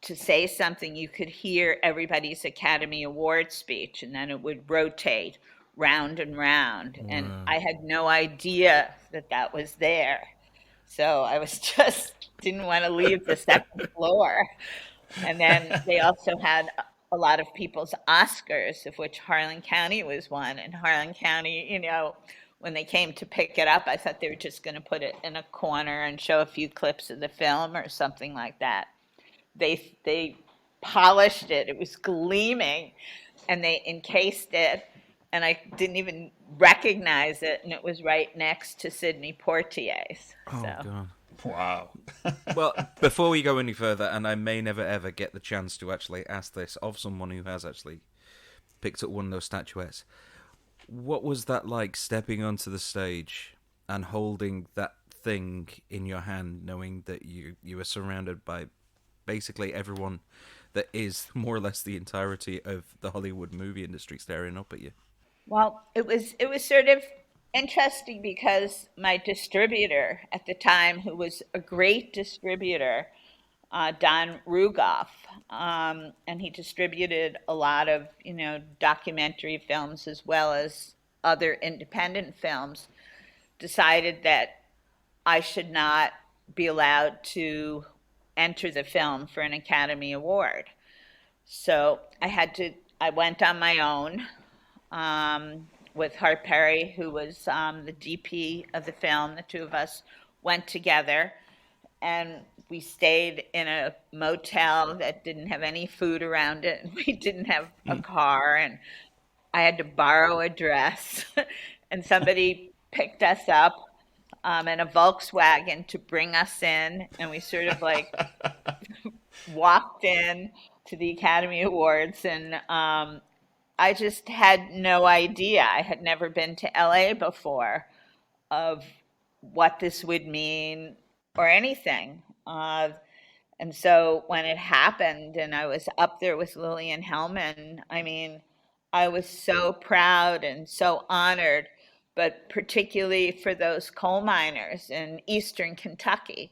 to say something, you could hear everybody's Academy Award speech, and then it would rotate round and round. Wow. And I had no idea that was there. So I was just didn't want to leave the 2nd floor. And then they also had a lot of people's Oscars, of which Harlan County was one. And Harlan County, when they came to pick it up, I thought they were just going to put it in a corner and show a few clips of the film or something like that. They polished it. It was gleaming, and they encased it, and I didn't even recognize it, and it was right next to Sidney Poitier's. Oh, God. Wow. Well, before we go any further, and I may never ever get the chance to actually ask this of someone who has actually picked up one of those statuettes, what was that like, stepping onto the stage and holding that thing in your hand, knowing that you were surrounded by basically everyone that is more or less the entirety of the Hollywood movie industry staring up at you? Well, it was sort of interesting because my distributor at the time, who was a great distributor, Don Rugoff, and he distributed a lot of, documentary films as well as other independent films, decided that I should not be allowed to enter the film for an Academy Award. So I went on my own, with Hart Perry, who was the DP of the film. The two of us went together, and we stayed in a motel that didn't have any food around it, and we didn't have a car, and I had to borrow a dress, and somebody picked us up in a Volkswagen to bring us in, and we sort of like walked in to the Academy Awards, and I just had no idea. I had never been to LA before of what this would mean or anything. And so when it happened and I was up there with Lillian Hellman, I mean, I was so proud and so honored, but particularly for those coal miners in Eastern Kentucky.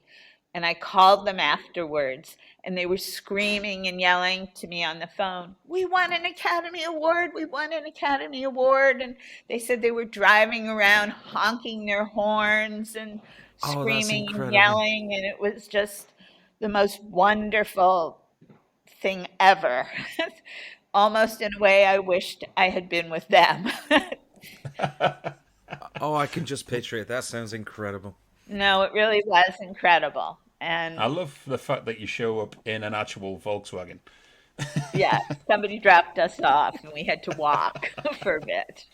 And I called them afterwards, and they were screaming and yelling to me on the phone, "We won an Academy Award, we won an Academy Award." And they said they were driving around honking their horns and screaming and yelling, and it was just the most wonderful thing ever. Almost in a way I wished I had been with them. Oh, I can just picture it. That sounds incredible. No, it really was incredible. And I love the fact that you show up in an actual Volkswagen. Yeah, somebody dropped us off and we had to walk for a bit.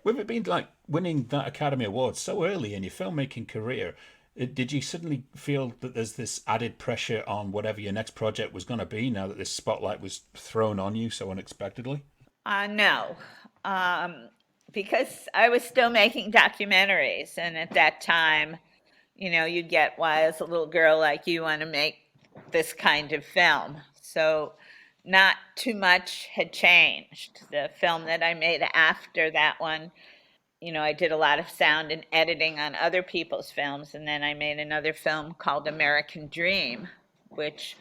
With it being like winning that Academy Award so early in your filmmaking career, did you suddenly feel that there's this added pressure on whatever your next project was going to be now that this spotlight was thrown on you so unexpectedly? No, because I was still making documentaries, and at that time, you'd get, why as a little girl like you want to make this kind of film? So not too much had changed. The film that I made after that one, I did a lot of sound and editing on other people's films, and then I made another film called American Dream, which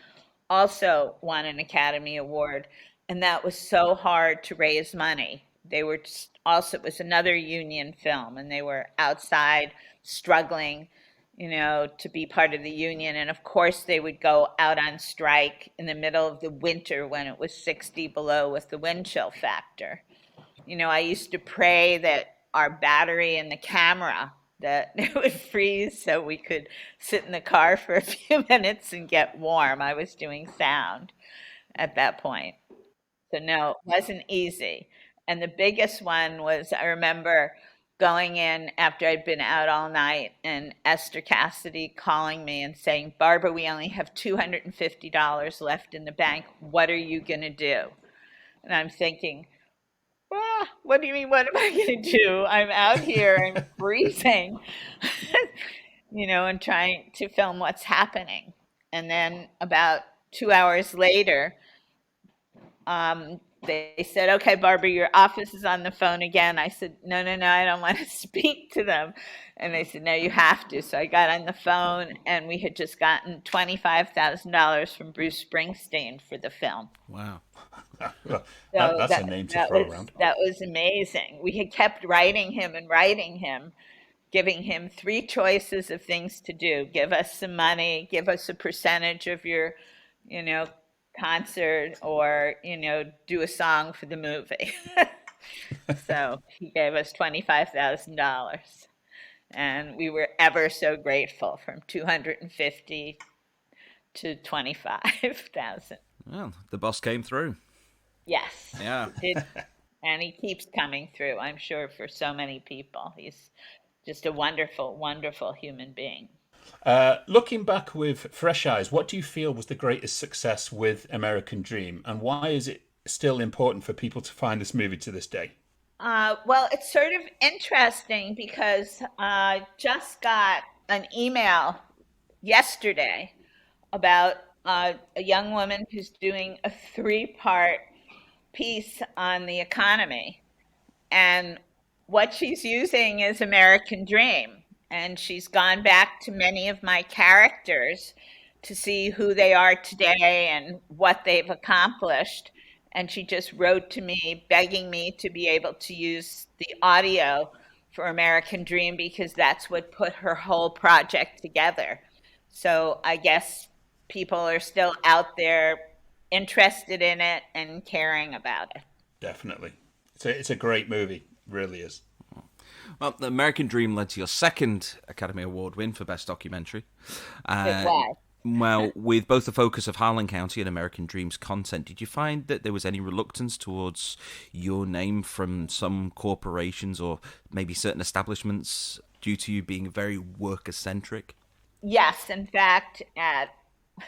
also won an Academy Award, and that was so hard to raise money. They were it was another union film, and they were outside struggling, to be part of the union. And of course, they would go out on strike in the middle of the winter when it was 60 below with the wind chill factor. I used to pray that our battery in the camera, that it would freeze so we could sit in the car for a few minutes and get warm. I was doing sound at that point. So no, it wasn't easy. And the biggest one was, I remember going in after I'd been out all night and Esther Cassidy calling me and saying, Barbara, we only have $250 left in the bank. What are you going to do? And I'm thinking, what do you mean, what am I going to do? I'm out here, I'm freezing, and trying to film what's happening. And then about 2 hours later, they said, okay, Barbara, your office is on the phone again. I said, no, I don't want to speak to them. And they said, no, you have to. So I got on the phone, and we had just gotten $25,000 from Bruce Springsteen for the film. Wow. That's a name to throw around. That was amazing. We had kept writing him, giving him 3 choices of things to do. Give us some money, give us a percentage of your, concert, or, do a song for the movie. So he gave us $25,000. And we were ever so grateful, from 250 to 25,000. Well, the boss came through. Yes. Yeah. And he keeps coming through, I'm sure, for so many people. He's just a wonderful, wonderful human being. Looking back with fresh eyes, what do you feel was the greatest success with American Dream, and why is it still important for people to find this movie to this day? Well, it's sort of interesting because I just got an email yesterday about a young woman who's doing a 3-part piece on the economy. And what she's using is American Dream. And she's gone back to many of my characters to see who they are today and what they've accomplished. And she just wrote to me begging me to be able to use the audio for American Dream, because that's what put her whole project together. So I guess people are still out there interested in it and caring about it. Definitely. It's a great movie. It really is. Well, the American Dream led to your second Academy Award win for Best Documentary. Why? Well, with both the focus of Harlan County and American Dream's content, did you find that there was any reluctance towards your name from some corporations or maybe certain establishments due to you being very worker-centric? Yes, in fact,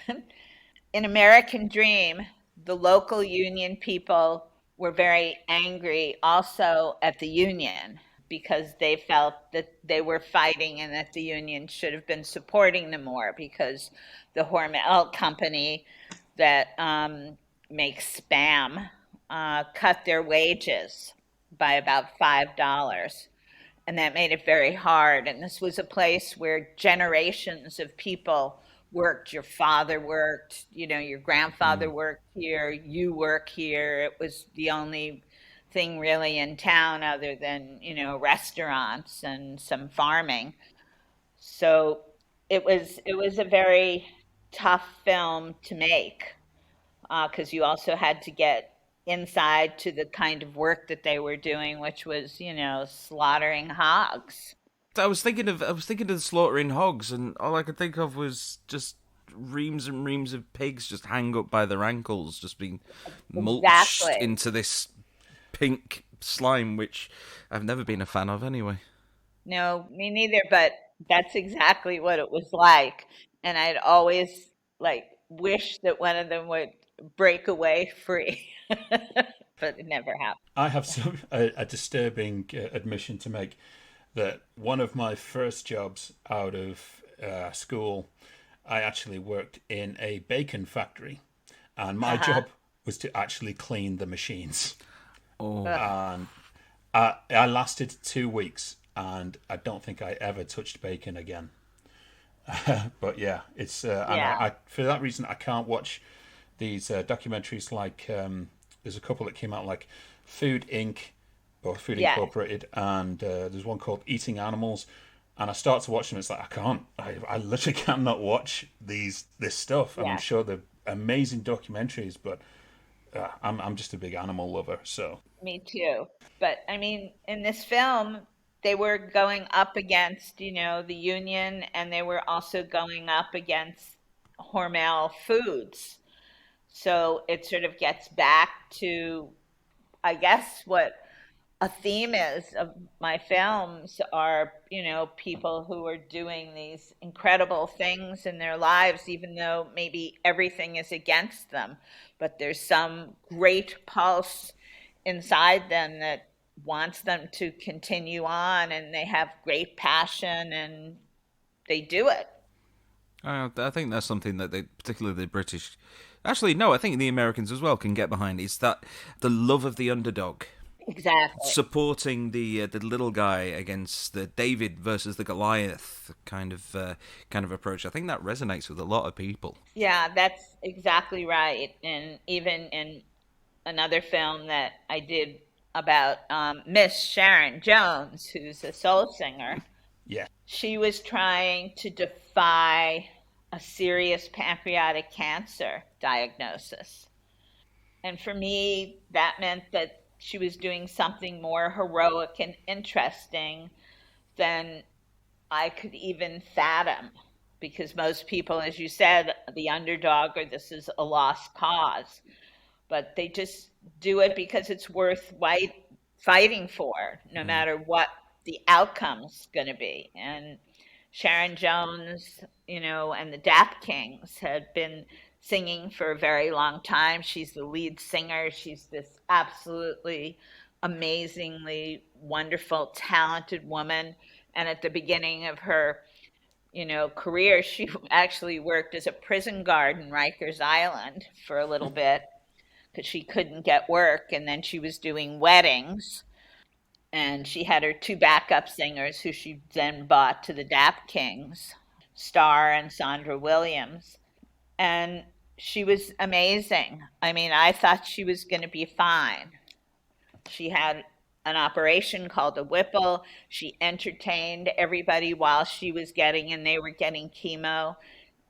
in American Dream, the local union people were very angry also at the union, because they felt that they were fighting and that the union should have been supporting them more, because the Hormel company that makes Spam cut their wages by about $5. And that made it very hard. And this was a place where generations of people worked. Your father worked, your grandfather worked here, you work here. It was the only thing really in town other than restaurants and some farming. So it was a very tough film to make, because you also had to get inside to the kind of work that they were doing, which was slaughtering hogs. I was thinking of the slaughtering hogs, and all I could think of was just reams and reams of pigs just hang up by their ankles, just being mulched into this pink slime, which I've never been a fan of anyway. No, me neither, but that's exactly what it was like. And I'd always wish that one of them would break away free, but it never happened. I have a disturbing admission to make, that one of my first jobs out of school, I actually worked in a bacon factory, and my job was to actually clean the machines. Oh. And I lasted 2 weeks, and I don't think I ever touched bacon again. But yeah, it's and for that reason I can't watch these documentaries. Like there's a couple that came out, like Food Inc. or Food Incorporated, and there's one called Eating Animals. And I start to watch them. It's like I literally cannot watch this stuff. And I'm sure they're amazing documentaries, but I'm just a big animal lover. So me too. But I mean, in this film, they were going up against the union, and they were also going up against Hormel Foods. So it sort of gets back to, I guess, what a theme is of my films are, people who are doing these incredible things in their lives, even though maybe everything is against them. But there's some great pulse inside them that wants them to continue on, and they have great passion and they do it. I think that's something that particularly the British, actually no, I think the Americans as well can get behind. It's that the love of the underdog. Exactly. Supporting the little guy against the David versus the Goliath kind of approach. I think that resonates with a lot of people. Yeah, that's exactly right. And even in another film that I did about Miss Sharon Jones, who's a soul singer, Yeah. she was trying to defy a serious pancreatic cancer diagnosis. And for me, that meant that she was doing something more heroic and interesting than I could even fathom. Because most people, as you said, the underdog, or this is a lost cause, but they just do it because it's worth fighting for, no matter what the outcome's going to be. And Sharon Jones, and the Dap Kings had been singing for a very long time. She's the lead singer. She's this absolutely amazingly wonderful, talented woman. And at the beginning of her, career, she actually worked as a prison guard in Rikers Island for a little bit because she couldn't get work. And then she was doing weddings. And she had her two backup singers who she then bought to the Dap Kings, Starr and Sandra Williams. And she was amazing. I mean, I thought she was going to be fine. She had an operation called a Whipple. She entertained everybody while she was getting, and they were getting chemo.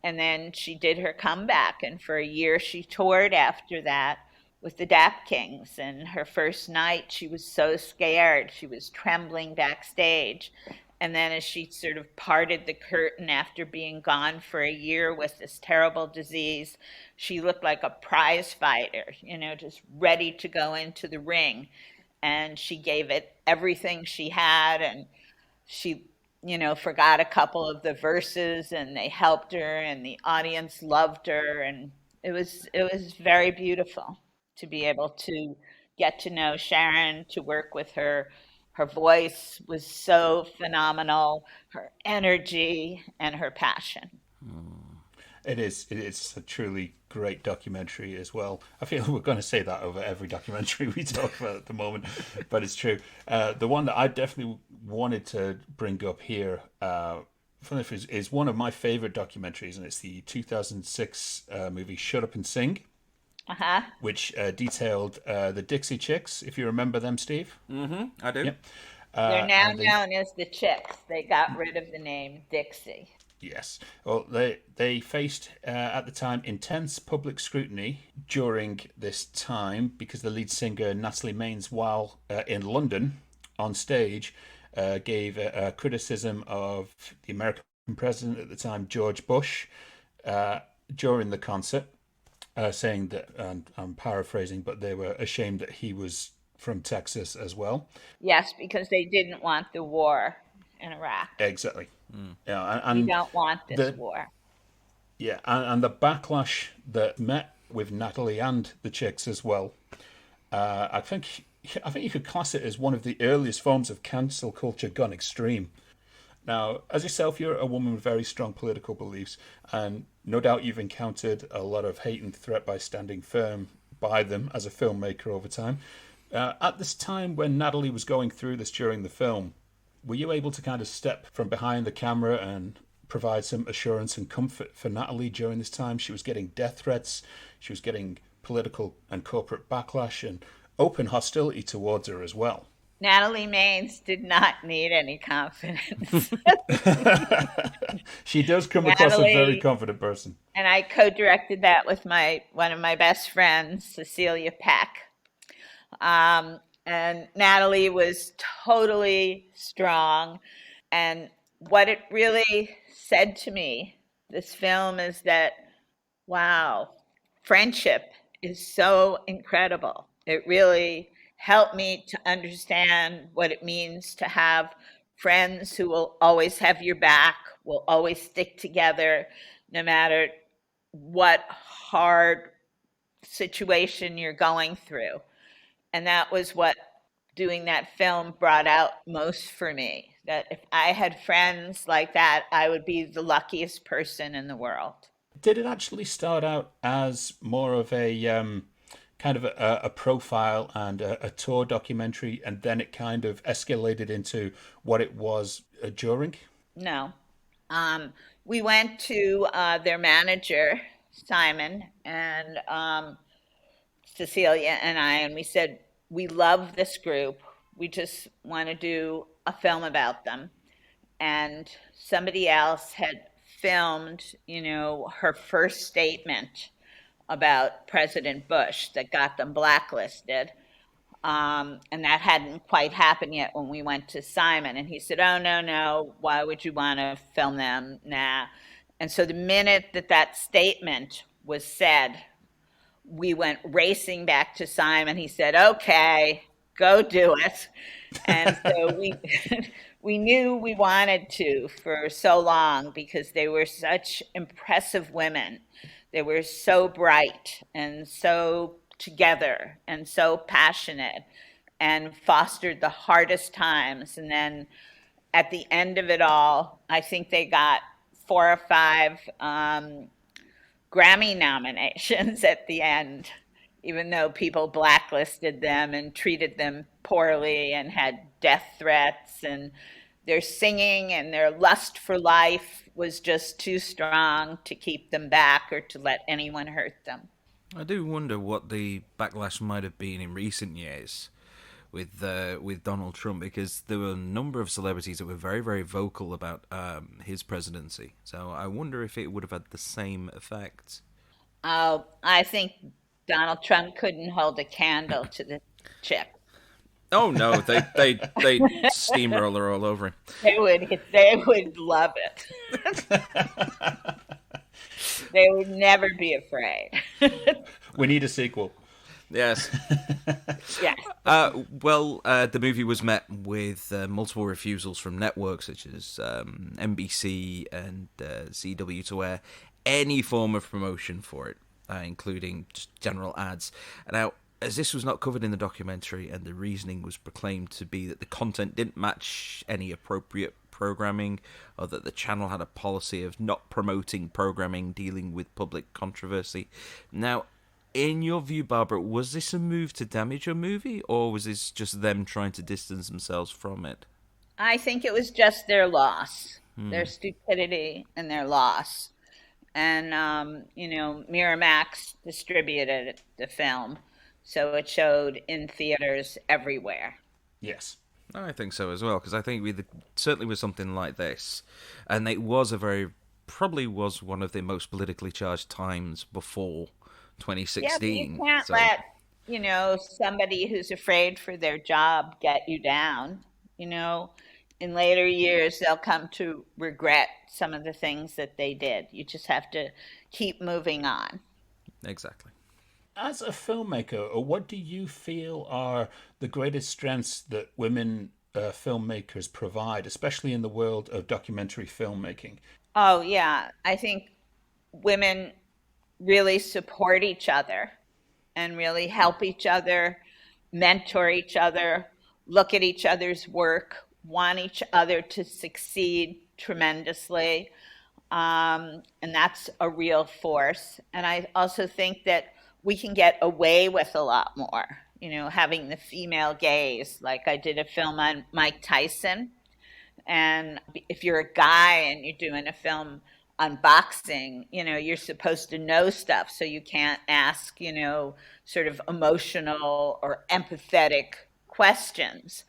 And then she did her comeback. And for a year, she toured after that with the Dap Kings. And her first night, she was so scared. She was trembling backstage. And then as she sort of parted the curtain after being gone for a year with this terrible disease, she looked like a prize fighter, just ready to go into the ring. And she gave it everything she had. And she, forgot a couple of the verses, and they helped her, and the audience loved her. And it was very beautiful to be able to get to know Sharon, to work with her. Her voice was so phenomenal, her energy and her passion. It is. It's a truly great documentary as well. I feel we're going to say that over every documentary we talk about at the moment, but it's true. The one that I definitely wanted to bring up here is one of my favorite documentaries, and it's the 2006 movie Shut Up and Sing. Uh-huh. Which detailed the Dixie Chicks, if you remember them, Steve. Mm-hmm, I do. Yep. They're now known as the Chicks. They got rid of the name Dixie. Yes. Well, they faced, at the time, intense public scrutiny during this time because the lead singer, Natalie Maines, while in London on stage, gave a criticism of the American president at the time, George Bush, during the concert. Saying that, and I'm paraphrasing, but they were ashamed that he was from Texas as well. Yes, because they didn't want the war in Iraq. Exactly. Yeah, we don't want this war. Yeah, and the backlash that met with Natalie and the Chicks as well. I think you could class it as one of the earliest forms of cancel culture gone extreme. Now, as yourself, you're a woman with very strong political beliefs, and no doubt you've encountered a lot of hate and threat by standing firm by them as a filmmaker over time. At this time when Natalie was going through this during the film, were you able to kind of step from behind the camera and provide some assurance and comfort for Natalie during this time? She was getting death threats, she was getting political and corporate backlash and open hostility towards her as well. Natalie Maines did not need any confidence. She does come across a very confident person. And I co-directed that with one of my best friends, Cecilia Peck. And Natalie was totally strong. And what it really said to me, this film, is that, wow, friendship is so incredible. It really helped me to understand what it means to have friends who will always have your back, will always stick together, no matter what hard situation you're going through. And that was what doing that film brought out most for me. That if I had friends like that, I would be the luckiest person in the world. Did it actually start out as more of a kind of a profile and a tour documentary, and then it kind of escalated into what it was during? No. We went to their manager, Simon, and Cecilia and I, and we said, we love this group. We just want to do a film about them. And somebody else had filmed, her first statement about President Bush that got them blacklisted. And that hadn't quite happened yet when we went to Simon. And he said, oh, no, why would you want to film them? Nah. And so the minute that statement was said, we went racing back to Simon. He said, okay, go do it. And so we knew we wanted to for so long because they were such impressive women. They were so bright and so together and so passionate and fostered the hardest times. And then at the end of it all, I think they got 4 or 5 Grammy nominations at the end, even though people blacklisted them and treated them poorly and had death threats, and their singing and their lust for life was just too strong to keep them back or to let anyone hurt them. I do wonder what the backlash might have been in recent years with Donald Trump, because there were a number of celebrities that were very, very vocal about his presidency. So I wonder if it would have had the same effect. I think Donald Trump couldn't hold a candle to the chip. Oh no, they steamroller all over him. They would love it. They would never be afraid. We need a sequel. Yes. Yes. The movie was met with multiple refusals from networks such as NBC and CW to air any form of promotion for it, including just general ads. Now, as this was not covered in the documentary, and the reasoning was proclaimed to be that the content didn't match any appropriate programming, or that the channel had a policy of not promoting programming dealing with public controversy. Now, in your view, Barbara, was this a move to damage your movie, or was this just them trying to distance themselves from it? I think it was just their loss, their stupidity and their loss. And, Miramax distributed the film, so it showed in theaters everywhere. Yes. I think so as well, because I think certainly with something like this, and it was probably was one of the most politically charged times before 2016. Yeah, but you can't let, somebody who's afraid for their job get you down. In later years, they'll come to regret some of the things that they did. You just have to keep moving on. Exactly. As a filmmaker, what do you feel are the greatest strengths that women filmmakers provide, especially in the world of documentary filmmaking? Oh, yeah. I think women really support each other and really help each other, mentor each other, look at each other's work, want each other to succeed tremendously. And that's a real force. And I also think that we can get away with a lot more, having the female gaze. Like I did a film on Mike Tyson. And if you're a guy and you're doing a film on boxing, you're supposed to know stuff. So you can't ask, sort of emotional or empathetic questions.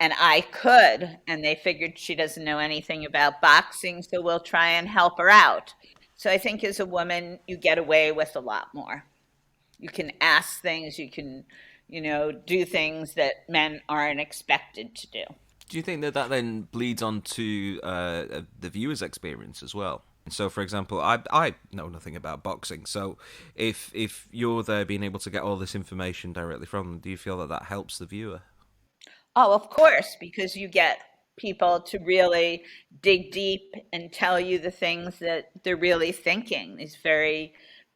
And I could, and they figured she doesn't know anything about boxing, so we'll try and help her out. So I think as a woman, you get away with a lot more. You can ask things, you can, do things that men aren't expected to do. Do you think that then bleeds on to the viewer's experience as well? So, for example, I know nothing about boxing. So, if you're there being able to get all this information directly from them, do you feel that that helps the viewer? Oh, of course, because you get people to really dig deep and tell you the things that they're really thinking. These very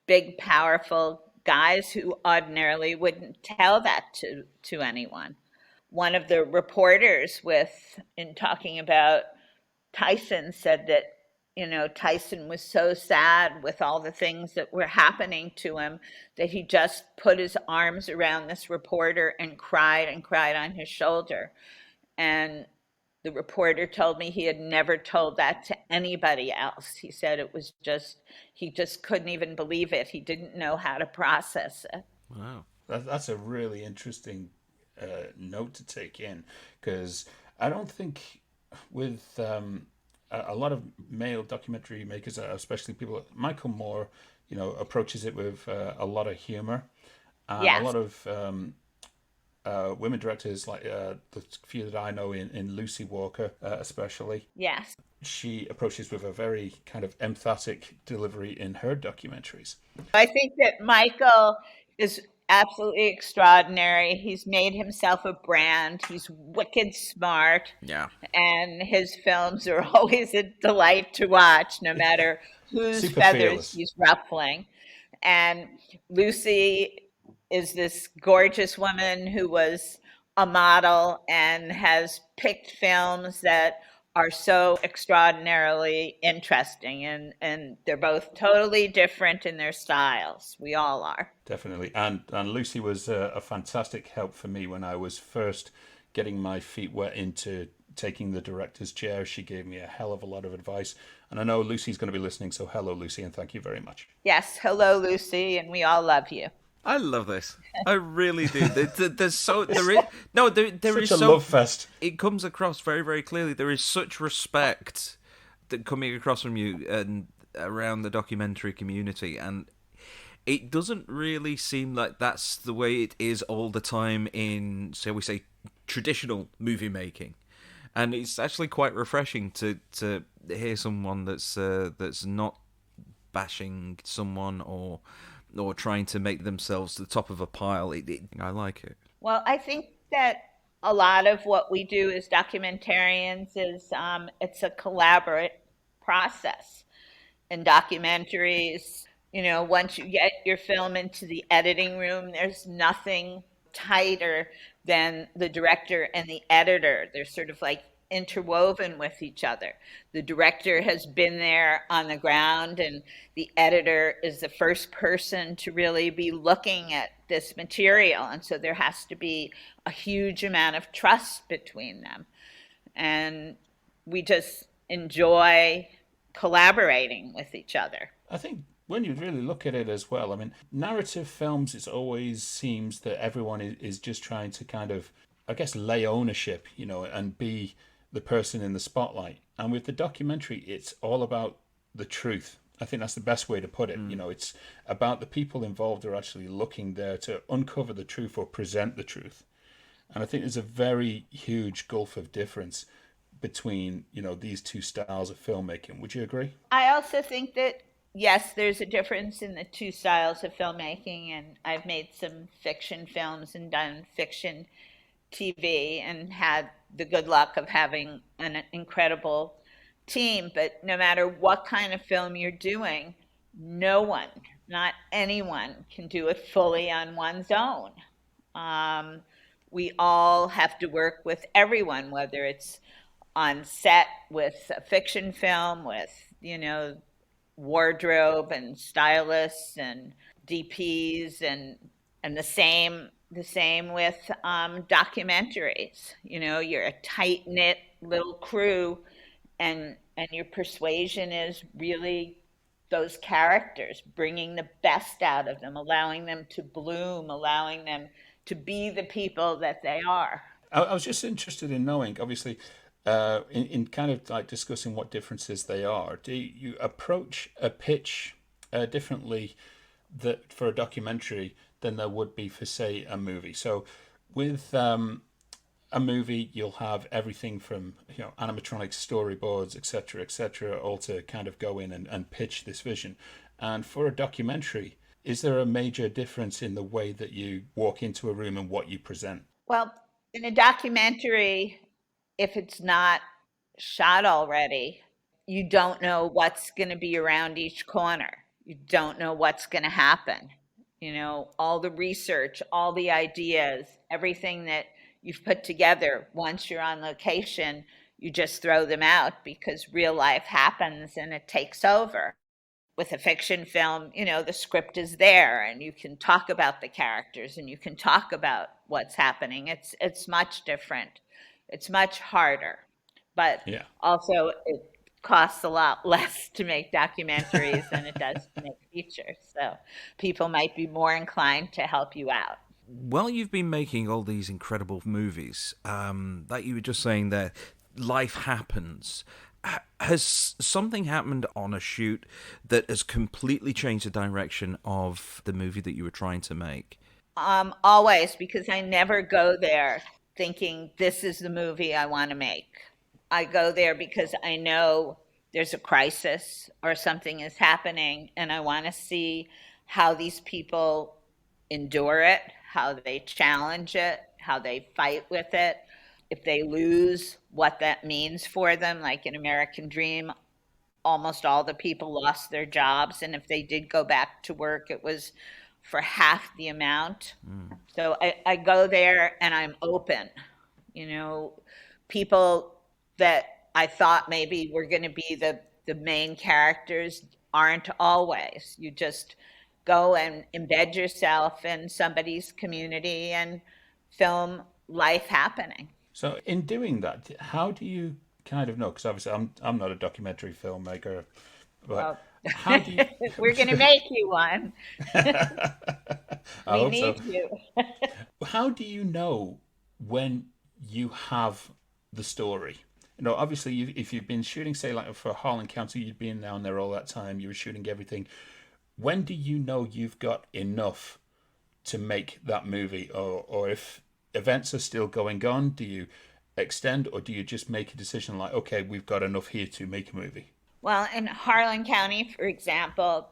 big, powerful guys who ordinarily wouldn't tell that to anyone. One of the reporters in talking about Tyson said that, Tyson was so sad with all the things that were happening to him that he just put his arms around this reporter and cried on his shoulder. And the reporter told me he had never told that to anybody else. He said it was he just couldn't even believe it. He didn't know how to process it. Wow. That's a really interesting note to take in, because I don't think with a lot of male documentary makers, especially people, Michael Moore, approaches it with a lot of humor. And Yes. a lot of women directors, like the few that I know in Lucy Walker especially. Yes. She approaches with a very kind of emphatic delivery in her documentaries. I think that Michael is absolutely extraordinary. He's made himself a brand. He's wicked smart. Yeah. And his films are always a delight to watch, no matter whose Super feathers fearless. he's ruffling. And Lucy is this gorgeous woman who was a model and has picked films that are so extraordinarily interesting, and they're both totally different in their styles. We all are. Definitely. And Lucy was a fantastic help for me when I was first getting my feet wet into taking the director's chair. She gave me a hell of a lot of advice. And I know Lucy's going to be listening, so hello, Lucy, and thank you very much. Yes, hello, Lucy, and we all love you. I love this. I really do. There's so there is no there Such is a so love fest. It comes across very, very clearly. There is such respect that coming across from you and around the documentary community, and it doesn't really seem like that's the way it is all the time in, shall we say, traditional movie making. And it's actually quite refreshing to hear someone that's not bashing someone or trying to make themselves the top of a pile. I like it. Well, I think that a lot of what we do as documentarians is it's a collaborative process. In documentaries, once you get your film into the editing room, there's nothing tighter than the director and the editor. They're sort of like interwoven with each other. The director has been there on the ground, and the editor is the first person to really be looking at this material. And so there has to be a huge amount of trust between them. And we just enjoy collaborating with each other. I think when you really look at it as well, I mean, narrative films, it always seems that everyone is just trying to kind of, I guess, lay ownership, and be the person in the spotlight. And with the documentary, it's all about the truth. I think that's the best way to put it. It's about the people involved are actually looking there to uncover the truth or present the truth. And I think there's a very huge gulf of difference between, these two styles of filmmaking. Would you agree? I also think that, yes, there's a difference in the two styles of filmmaking, and I've made some fiction films and done fiction TV and had the good luck of having an incredible team. But no matter what kind of film you're doing, no one, not anyone, can do it fully on one's own. We all have to work with everyone, whether it's on set with a fiction film, with, wardrobe and stylists and DPs, and the same with documentaries. You're a tight knit little crew, and your persuasion is really those characters, bringing the best out of them, allowing them to bloom, allowing them to be the people that they are. I was just interested in knowing, obviously, in kind of like discussing what differences they are. Do you approach a pitch differently for a documentary than there would be for, say, a movie? So with a movie, you'll have everything from animatronics, storyboards, etc., all to kind of go in and pitch this vision. And for a documentary, is there a major difference in the way that you walk into a room and what you present? Well, in a documentary, if it's not shot already, you don't know what's going to be around each corner. You don't know what's going to happen. All the research, all the ideas, everything that you've put together, once you're on location, you just throw them out because real life happens and it takes over. With a fiction film, the script is there and you can talk about the characters and you can talk about what's happening. It's much different. It's much harder. But also it costs a lot less to make documentaries than it does to make features. So people might be more inclined to help you out. Well, you've been making all these incredible movies that you were just saying that life happens. Has something happened on a shoot that has completely changed the direction of the movie that you were trying to make? Always, because I never go there thinking this is the movie I want to make. I go there because I know there's a crisis or something is happening, and I want to see how these people endure it, how they challenge it, how they fight with it. If they lose, what that means for them. Like in American Dream, almost all the people lost their jobs, and if they did go back to work, it was for half the amount. So I go there and I'm open. People that I thought maybe were going to be the main characters aren't always. You just go and embed yourself in somebody's community and film life happening. So in doing that, how do you kind of know? Because obviously I'm not a documentary filmmaker, but how do you... We're going to make you one. We need you. How do you know when you have the story? Obviously, if you've been shooting, say, like for Harlan County, you'd been down there all that time, you were shooting everything. When do you know you've got enough to make that movie? Or if events are still going on, do you extend, or do you just make a decision like, okay, we've got enough here to make a movie? Well, in Harlan County, for example,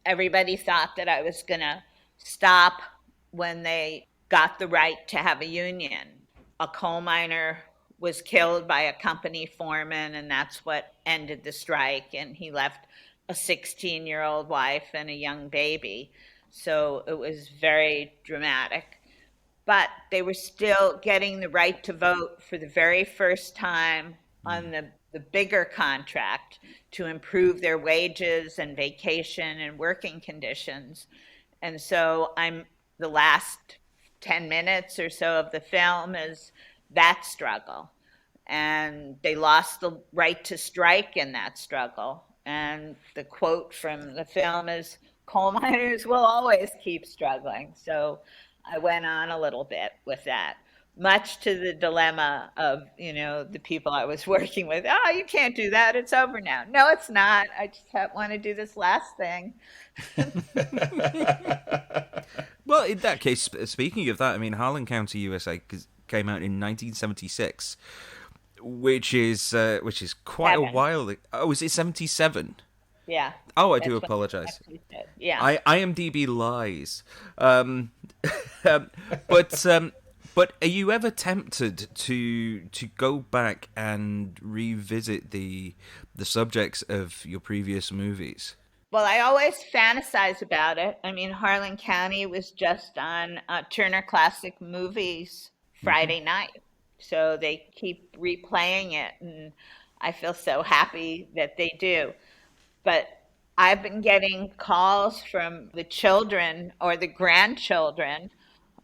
everybody thought that I was going to stop when they got the right to have a union. A coal miner was killed by a company foreman, and that's what ended the strike. And he left a 16-year-old wife and a young baby. So it was very dramatic. But they were still getting the right to vote for the very first time on the bigger contract to improve their wages and vacation and working conditions. And so the last 10 minutes or so of the film is that struggle. And they lost the right to strike in that struggle. And the quote from the film is, "Coal miners will always keep struggling." So I went on a little bit with that, much to the dilemma of, the people I was working with. Oh, you can't do that. It's over now. No, it's not. I just want to do this last thing. Well, in that case, speaking of that, Harlan County, USA came out in 1976, which is quite a while. Oh, is it 77? Yeah. Oh, I do apologize. Yeah. IMDb lies. But are you ever tempted to go back and revisit the subjects of your previous movies? Well, I always fantasize about it. Harlan County was just on Turner Classic Movies Friday night. So they keep replaying it, and I feel so happy that they do. But I've been getting calls from the children or the grandchildren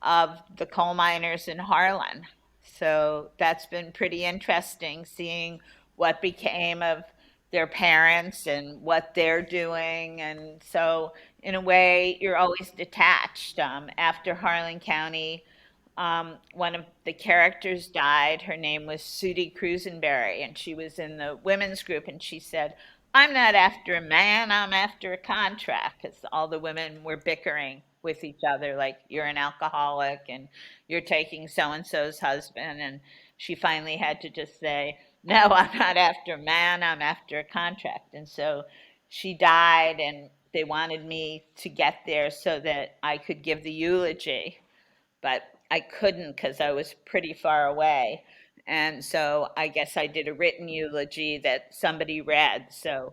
of the coal miners in Harlan. So that's been pretty interesting, seeing what became of their parents and what they're doing. And so in a way, you're always detached. After Harlan County, one of the characters died. Her name was Sudie Crusenberry, and she was in the women's group. And she said, I'm not after a man, I'm after a contract, because all the women were bickering with each other, like, you're an alcoholic and you're taking so and so's husband. And she finally had to just say, no, I'm not after a man, I'm after a contract. And so she died, and they wanted me to get there so that I could give the eulogy, but I couldn't because I was pretty far away. And so I guess I did a written eulogy that somebody read. So,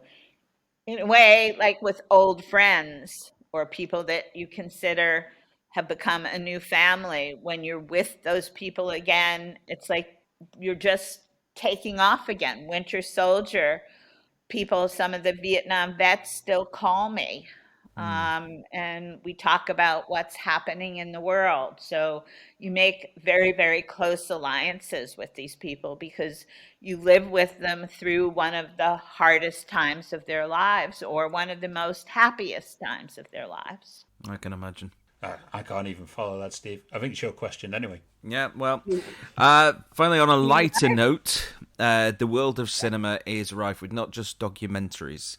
in a way, like with old friends or people that you consider have become a new family, when you're with those people again, it's like you're just taking off again. Winter Soldier people, some of the Vietnam vets still call me. And we talk about what's happening in the world. So you make very, very close alliances with these people because you live with them through one of the hardest times of their lives or one of the most happiest times of their lives. I can imagine. I can't even follow that, Steve. I think it's your question anyway. Yeah, well, finally, on a lighter note, the world of cinema is rife with not just documentaries,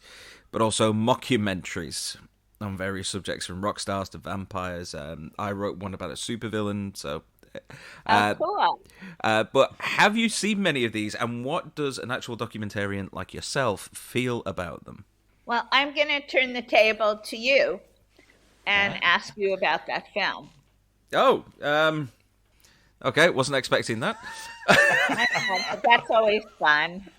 but also mockumentaries on various subjects, from rock stars to vampires. I wrote one about a supervillain, so... cool. But have you seen many of these, and what does an actual documentarian like yourself feel about them? Well, I'm going to turn the table to you and ask you about that film. Oh, okay, wasn't expecting that. That's always fun.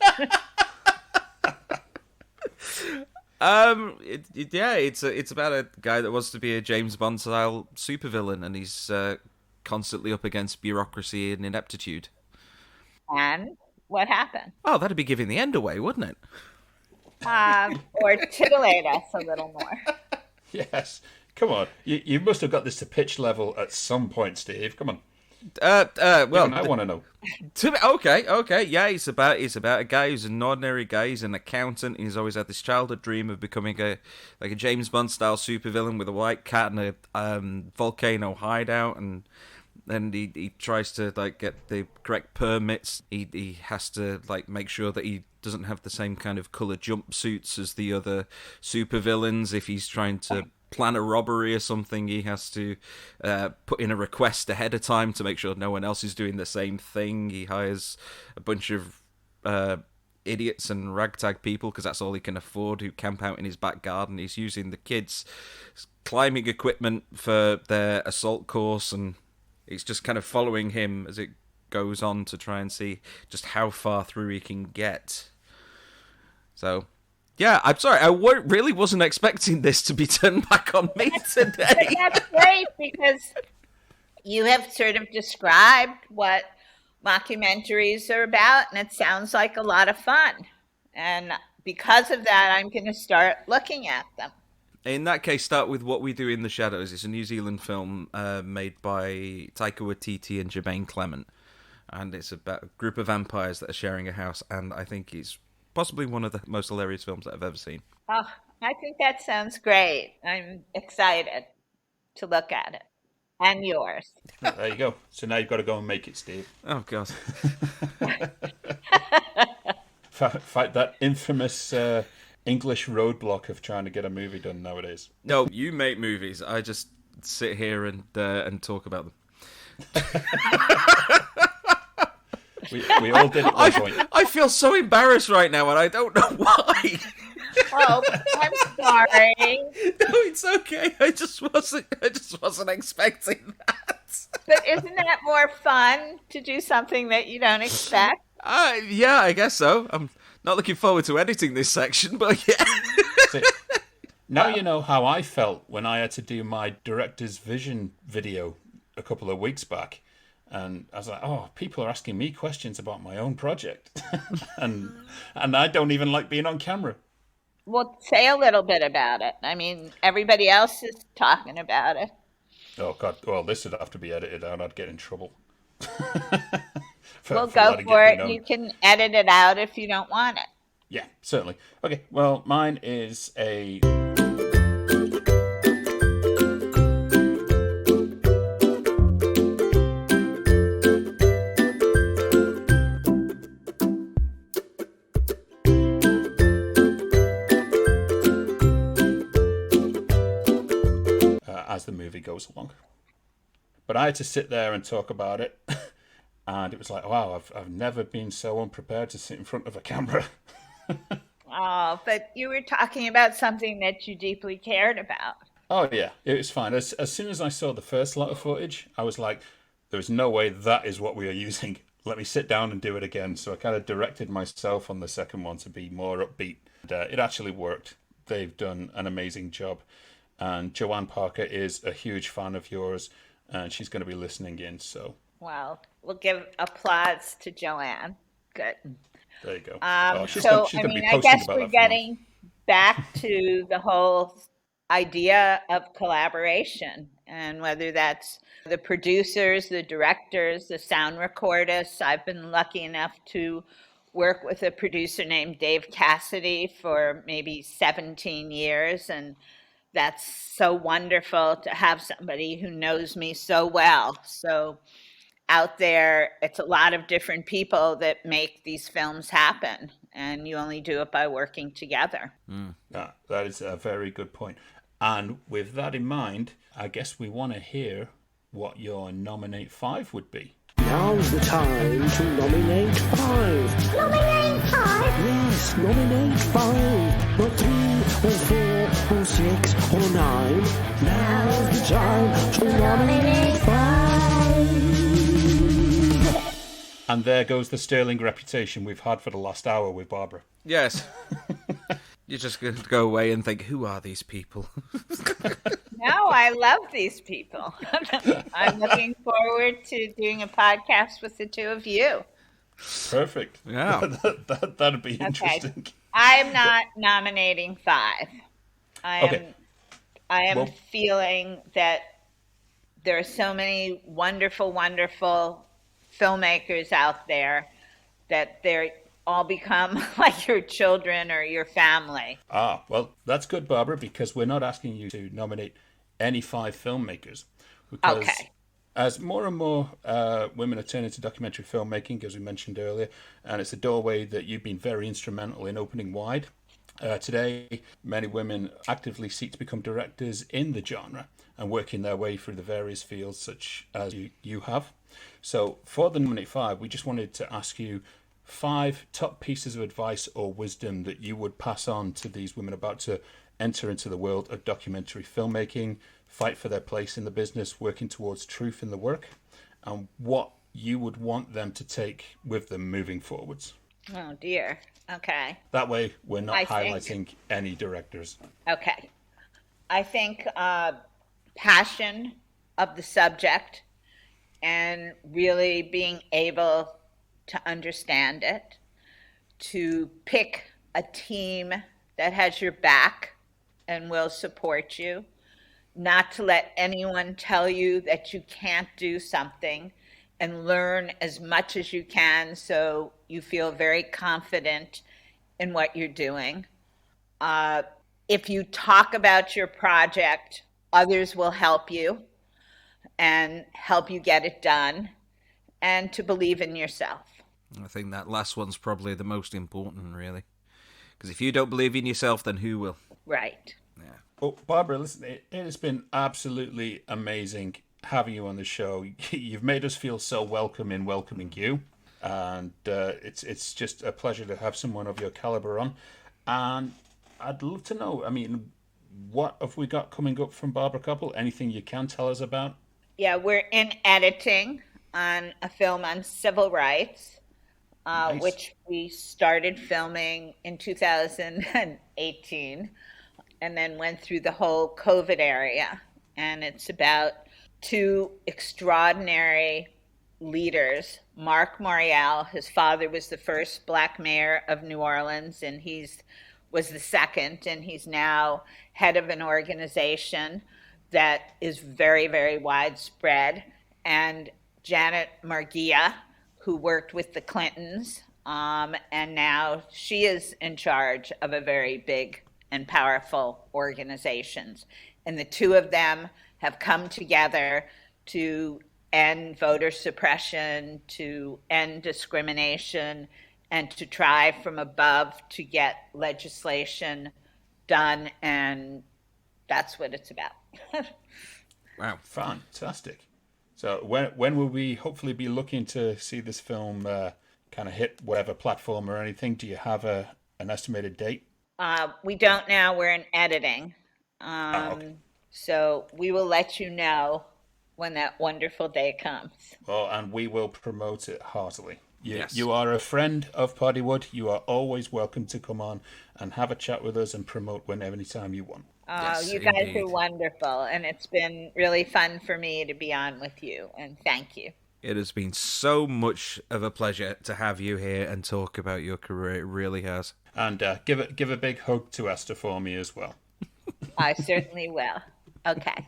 It's about a guy that wants to be a James Bond style supervillain, and he's constantly up against bureaucracy and ineptitude. And what happened? Oh, that'd be giving the end away, wouldn't it? Or titillate us a little more. Yes. Come on. You must have got this to pitch level at some point, Steve. Come on. Well, even I want to know. Okay. Yeah, it's about a guy who's an ordinary guy. He's an accountant. He's always had this childhood dream of becoming a James Bond style supervillain with a white cat and a volcano hideout, and then he tries to get the correct permits. He has to make sure that he doesn't have the same kind of colour jumpsuits as the other supervillains. If he's trying to plan a robbery or something, he has to put in a request ahead of time to make sure no one else is doing the same thing. He hires a bunch of idiots and ragtag people, because that's all he can afford, who camp out in his back garden. He's using the kids' climbing equipment for their assault course, and it's just kind of following him as it goes on to try and see just how far through he can get. So... yeah, I'm sorry. I really wasn't expecting this to be turned back on me today. That's great, because you have sort of described what mockumentaries are about, and it sounds like a lot of fun. And because of that, I'm going to start looking at them. In that case, start with What We Do in the Shadows. It's a New Zealand film made by Taika Waititi and Jermaine Clement. And it's about a group of vampires that are sharing a house, and I think it's possibly one of the most hilarious films that I've ever seen. Oh, I think that sounds great. I'm excited to look at it. And yours. There you go. So now you've got to go and make it, Steve. Oh, God. Fight that infamous English roadblock of trying to get a movie done nowadays. No, you make movies. I just sit here and talk about them. We all did at one point. I feel so embarrassed right now, and I don't know why. Oh, I'm sorry. No, it's okay. I just wasn't expecting that. But isn't that more fun to do something that you don't expect? Yeah, I guess so. I'm not looking forward to editing this section, but yeah. See, now you know how I felt when I had to do my director's vision video a couple of weeks back. And I was like, oh, people are asking me questions about my own project. and I don't even like being on camera. Well, say a little bit about it. I mean, everybody else is talking about it. Oh, God. Well, this would have to be edited out. I'd get in trouble. We'll go for it. You can edit it out if you don't want it. Yeah, certainly. Okay, well, mine is a... as the movie goes along. But I had to sit there and talk about it, and it was like, wow, I've never been so unprepared to sit in front of a camera. Oh, but you were talking about something that you deeply cared about. Oh yeah, it was fine. As soon as I saw the first lot of footage, I was like, there's no way that is what we are using. Let me sit down and do it again. So I kind of directed myself on the second one to be more upbeat. And, it actually worked. They've done an amazing job. And Joanne Parker is a huge fan of yours, and she's going to be listening in. So Well, we'll give applause to Joanne. Good. there you go. She's going to be posting I guess we're getting back to the whole idea of collaboration, and whether that's the producers, the directors, the sound recordists. I've been lucky enough to work with a producer named Dave Cassidy for maybe 17 years, and that's so wonderful to have somebody who knows me so well. So out there, it's a lot of different people that make these films happen, and you only do it by working together. Yeah, that is a very good point. And with that in mind, I guess we want to hear what your nominate 5 would be. Now's the time to nominate 5. Nominate 5? Yes, nominate 5. Not 3 or 4 or 6 or 9. Now's the time to nominate 5. And there goes the sterling reputation we've had for the last hour with Barbara. Yes. You're just going to go away and think, who are these people? No, I love these people. I'm looking forward to doing a podcast with the two of you. Perfect. Yeah. That'd be interesting. Okay. I'm not nominating 5. I am feeling that there are so many wonderful, wonderful filmmakers out there that they're all become like your children or your family. Well, that's good, Barbara, because we're not asking you to nominate any 5 filmmakers. Because as more and more women are turning to documentary filmmaking, as we mentioned earlier, and it's a doorway that you've been very instrumental in opening wide. Today, many women actively seek to become directors in the genre and working their way through the various fields such as you have. So for the nominate 5, we just wanted to ask you 5 top pieces of advice or wisdom that you would pass on to these women about to enter into the world of documentary filmmaking, fight for their place in the business, working towards truth in the work, and what you would want them to take with them moving forwards. Oh, dear. Okay. That way, we're not highlighting any directors. Okay. I think passion of the subject and really being able to understand it, to pick a team that has your back and will support you, not to let anyone tell you that you can't do something, and learn as much as you can so you feel very confident in what you're doing. If you talk about your project, others will help you and help you get it done, and to believe in yourself. I think that last one's probably the most important, really. Because if you don't believe in yourself, then who will? Right. Yeah. Well, Barbara, listen, it has been absolutely amazing having you on the show. You've made us feel so welcome in welcoming you. And it's just a pleasure to have someone of your caliber on. And I'd love to know, what have we got coming up from Barbara Kopple? Anything you can tell us about? Yeah, we're in editing on a film on civil rights. Nice. Which we started filming in 2018 and then went through the whole COVID area. And it's about 2 extraordinary leaders. Mark Morial, his father was the first Black mayor of New Orleans, and was the second, and he's now head of an organization that is very, very widespread. And Janet Margia, who worked with the Clintons, and now she is in charge of a very big and powerful organizations. And the 2 of them have come together to end voter suppression, to end discrimination, and to try from above to get legislation done and that's what it's about. Wow, fantastic. So when will we hopefully be looking to see this film kind of hit whatever platform or anything? Do you have an estimated date? We don't now. We're in editing. Okay. So we will let you know when that wonderful day comes. Well, and we will promote it heartily. Yes. You are a friend of Poddywood. You are always welcome to come on and have a chat with us and promote whenever anytime you want. Oh, Yes, you guys indeed. are wonderful, and it's been really fun for me to be on with you, and thank you. It has been so much of a pleasure to have you here and talk about your career. It really has. And give a big hug to Esther for me as well. I certainly will. Okay.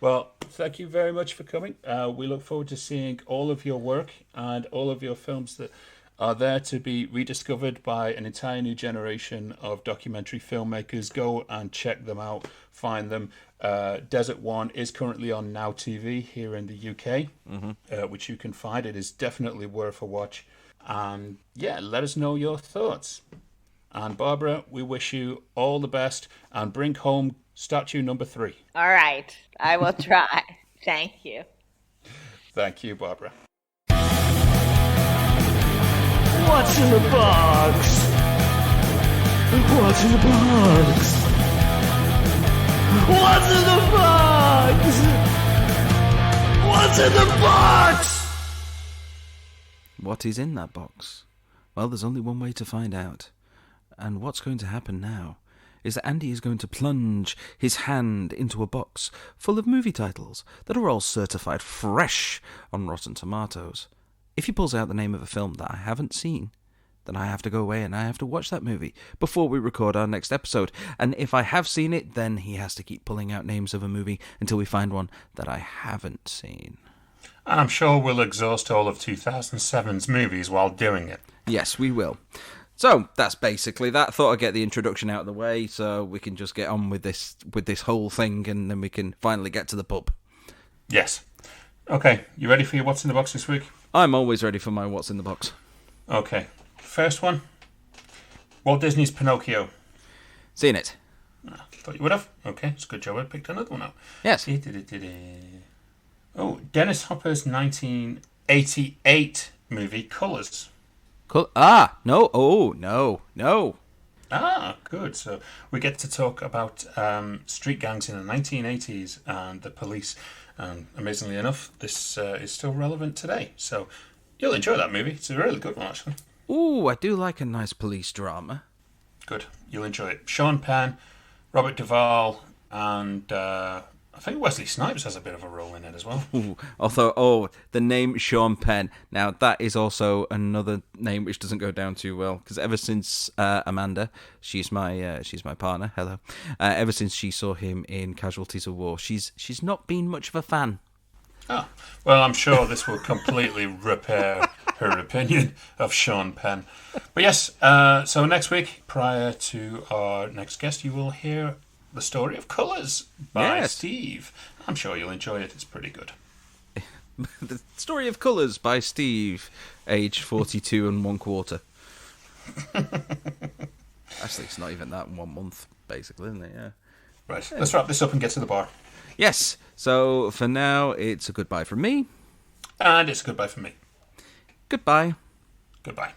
Well, thank you very much for coming. We look forward to seeing all of your work and all of your films that are there to be rediscovered by an entire new generation of documentary filmmakers. Go and check them out, find them. Desert One is currently on Now TV here in the UK, which you can find. It is definitely worth a watch. And yeah, let us know your thoughts. And Barbara, we wish you all the best and bring home statue number 3. All right. I will try. Thank you. Thank you, Barbara. What's in the box? What's in the box? What's in the box? What's in the box? What is in that box? Well, there's only one way to find out. And what's going to happen now is that Andy is going to plunge his hand into a box full of movie titles that are all certified fresh on Rotten Tomatoes. If he pulls out the name of a film that I haven't seen, then I have to go away and I have to watch that movie before we record our next episode. And if I have seen it, then he has to keep pulling out names of a movie until we find one that I haven't seen. And I'm sure we'll exhaust all of 2007's movies while doing it. Yes, we will. So that's basically that. Thought I'd get the introduction out of the way so we can just get on with this whole thing, and then we can finally get to the pub. Yes. Okay, you ready for your What's in the Box this week? I'm always ready for my What's in the Box. Okay. First one. Walt Disney's Pinocchio. Seen it. Thought you would have. Okay, it's a good job I picked another one out. Yes. Oh, Dennis Hopper's 1988 movie Colours. Cool. Ah, no. Oh, no. Ah, good. So we get to talk about street gangs in the 1980s and the police. And amazingly enough, this is still relevant today. So you'll enjoy that movie. It's a really good one, actually. Ooh, I do like a nice police drama. Good. You'll enjoy it. Sean Penn, Robert Duvall, and I think Wesley Snipes has a bit of a role in it as well. Ooh, although, the name Sean Penn. Now, that is also another name which doesn't go down too well, because ever since Amanda, she's my partner, hello, ever since she saw him in Casualties of War, she's not been much of a fan. Ah, well, I'm sure this will completely repair her opinion of Sean Penn. But yes, so next week, prior to our next guest, you will hear The Story of Colours by Steve. I'm sure you'll enjoy it. It's pretty good. The Story of Colours by Steve, age 42 and 1/4. Actually, it's not even that in 1 month, basically, isn't it? Yeah. Right, let's wrap this up and get to the bar. Yes, so for now, it's a goodbye from me. And it's a goodbye from me. Goodbye. Goodbye.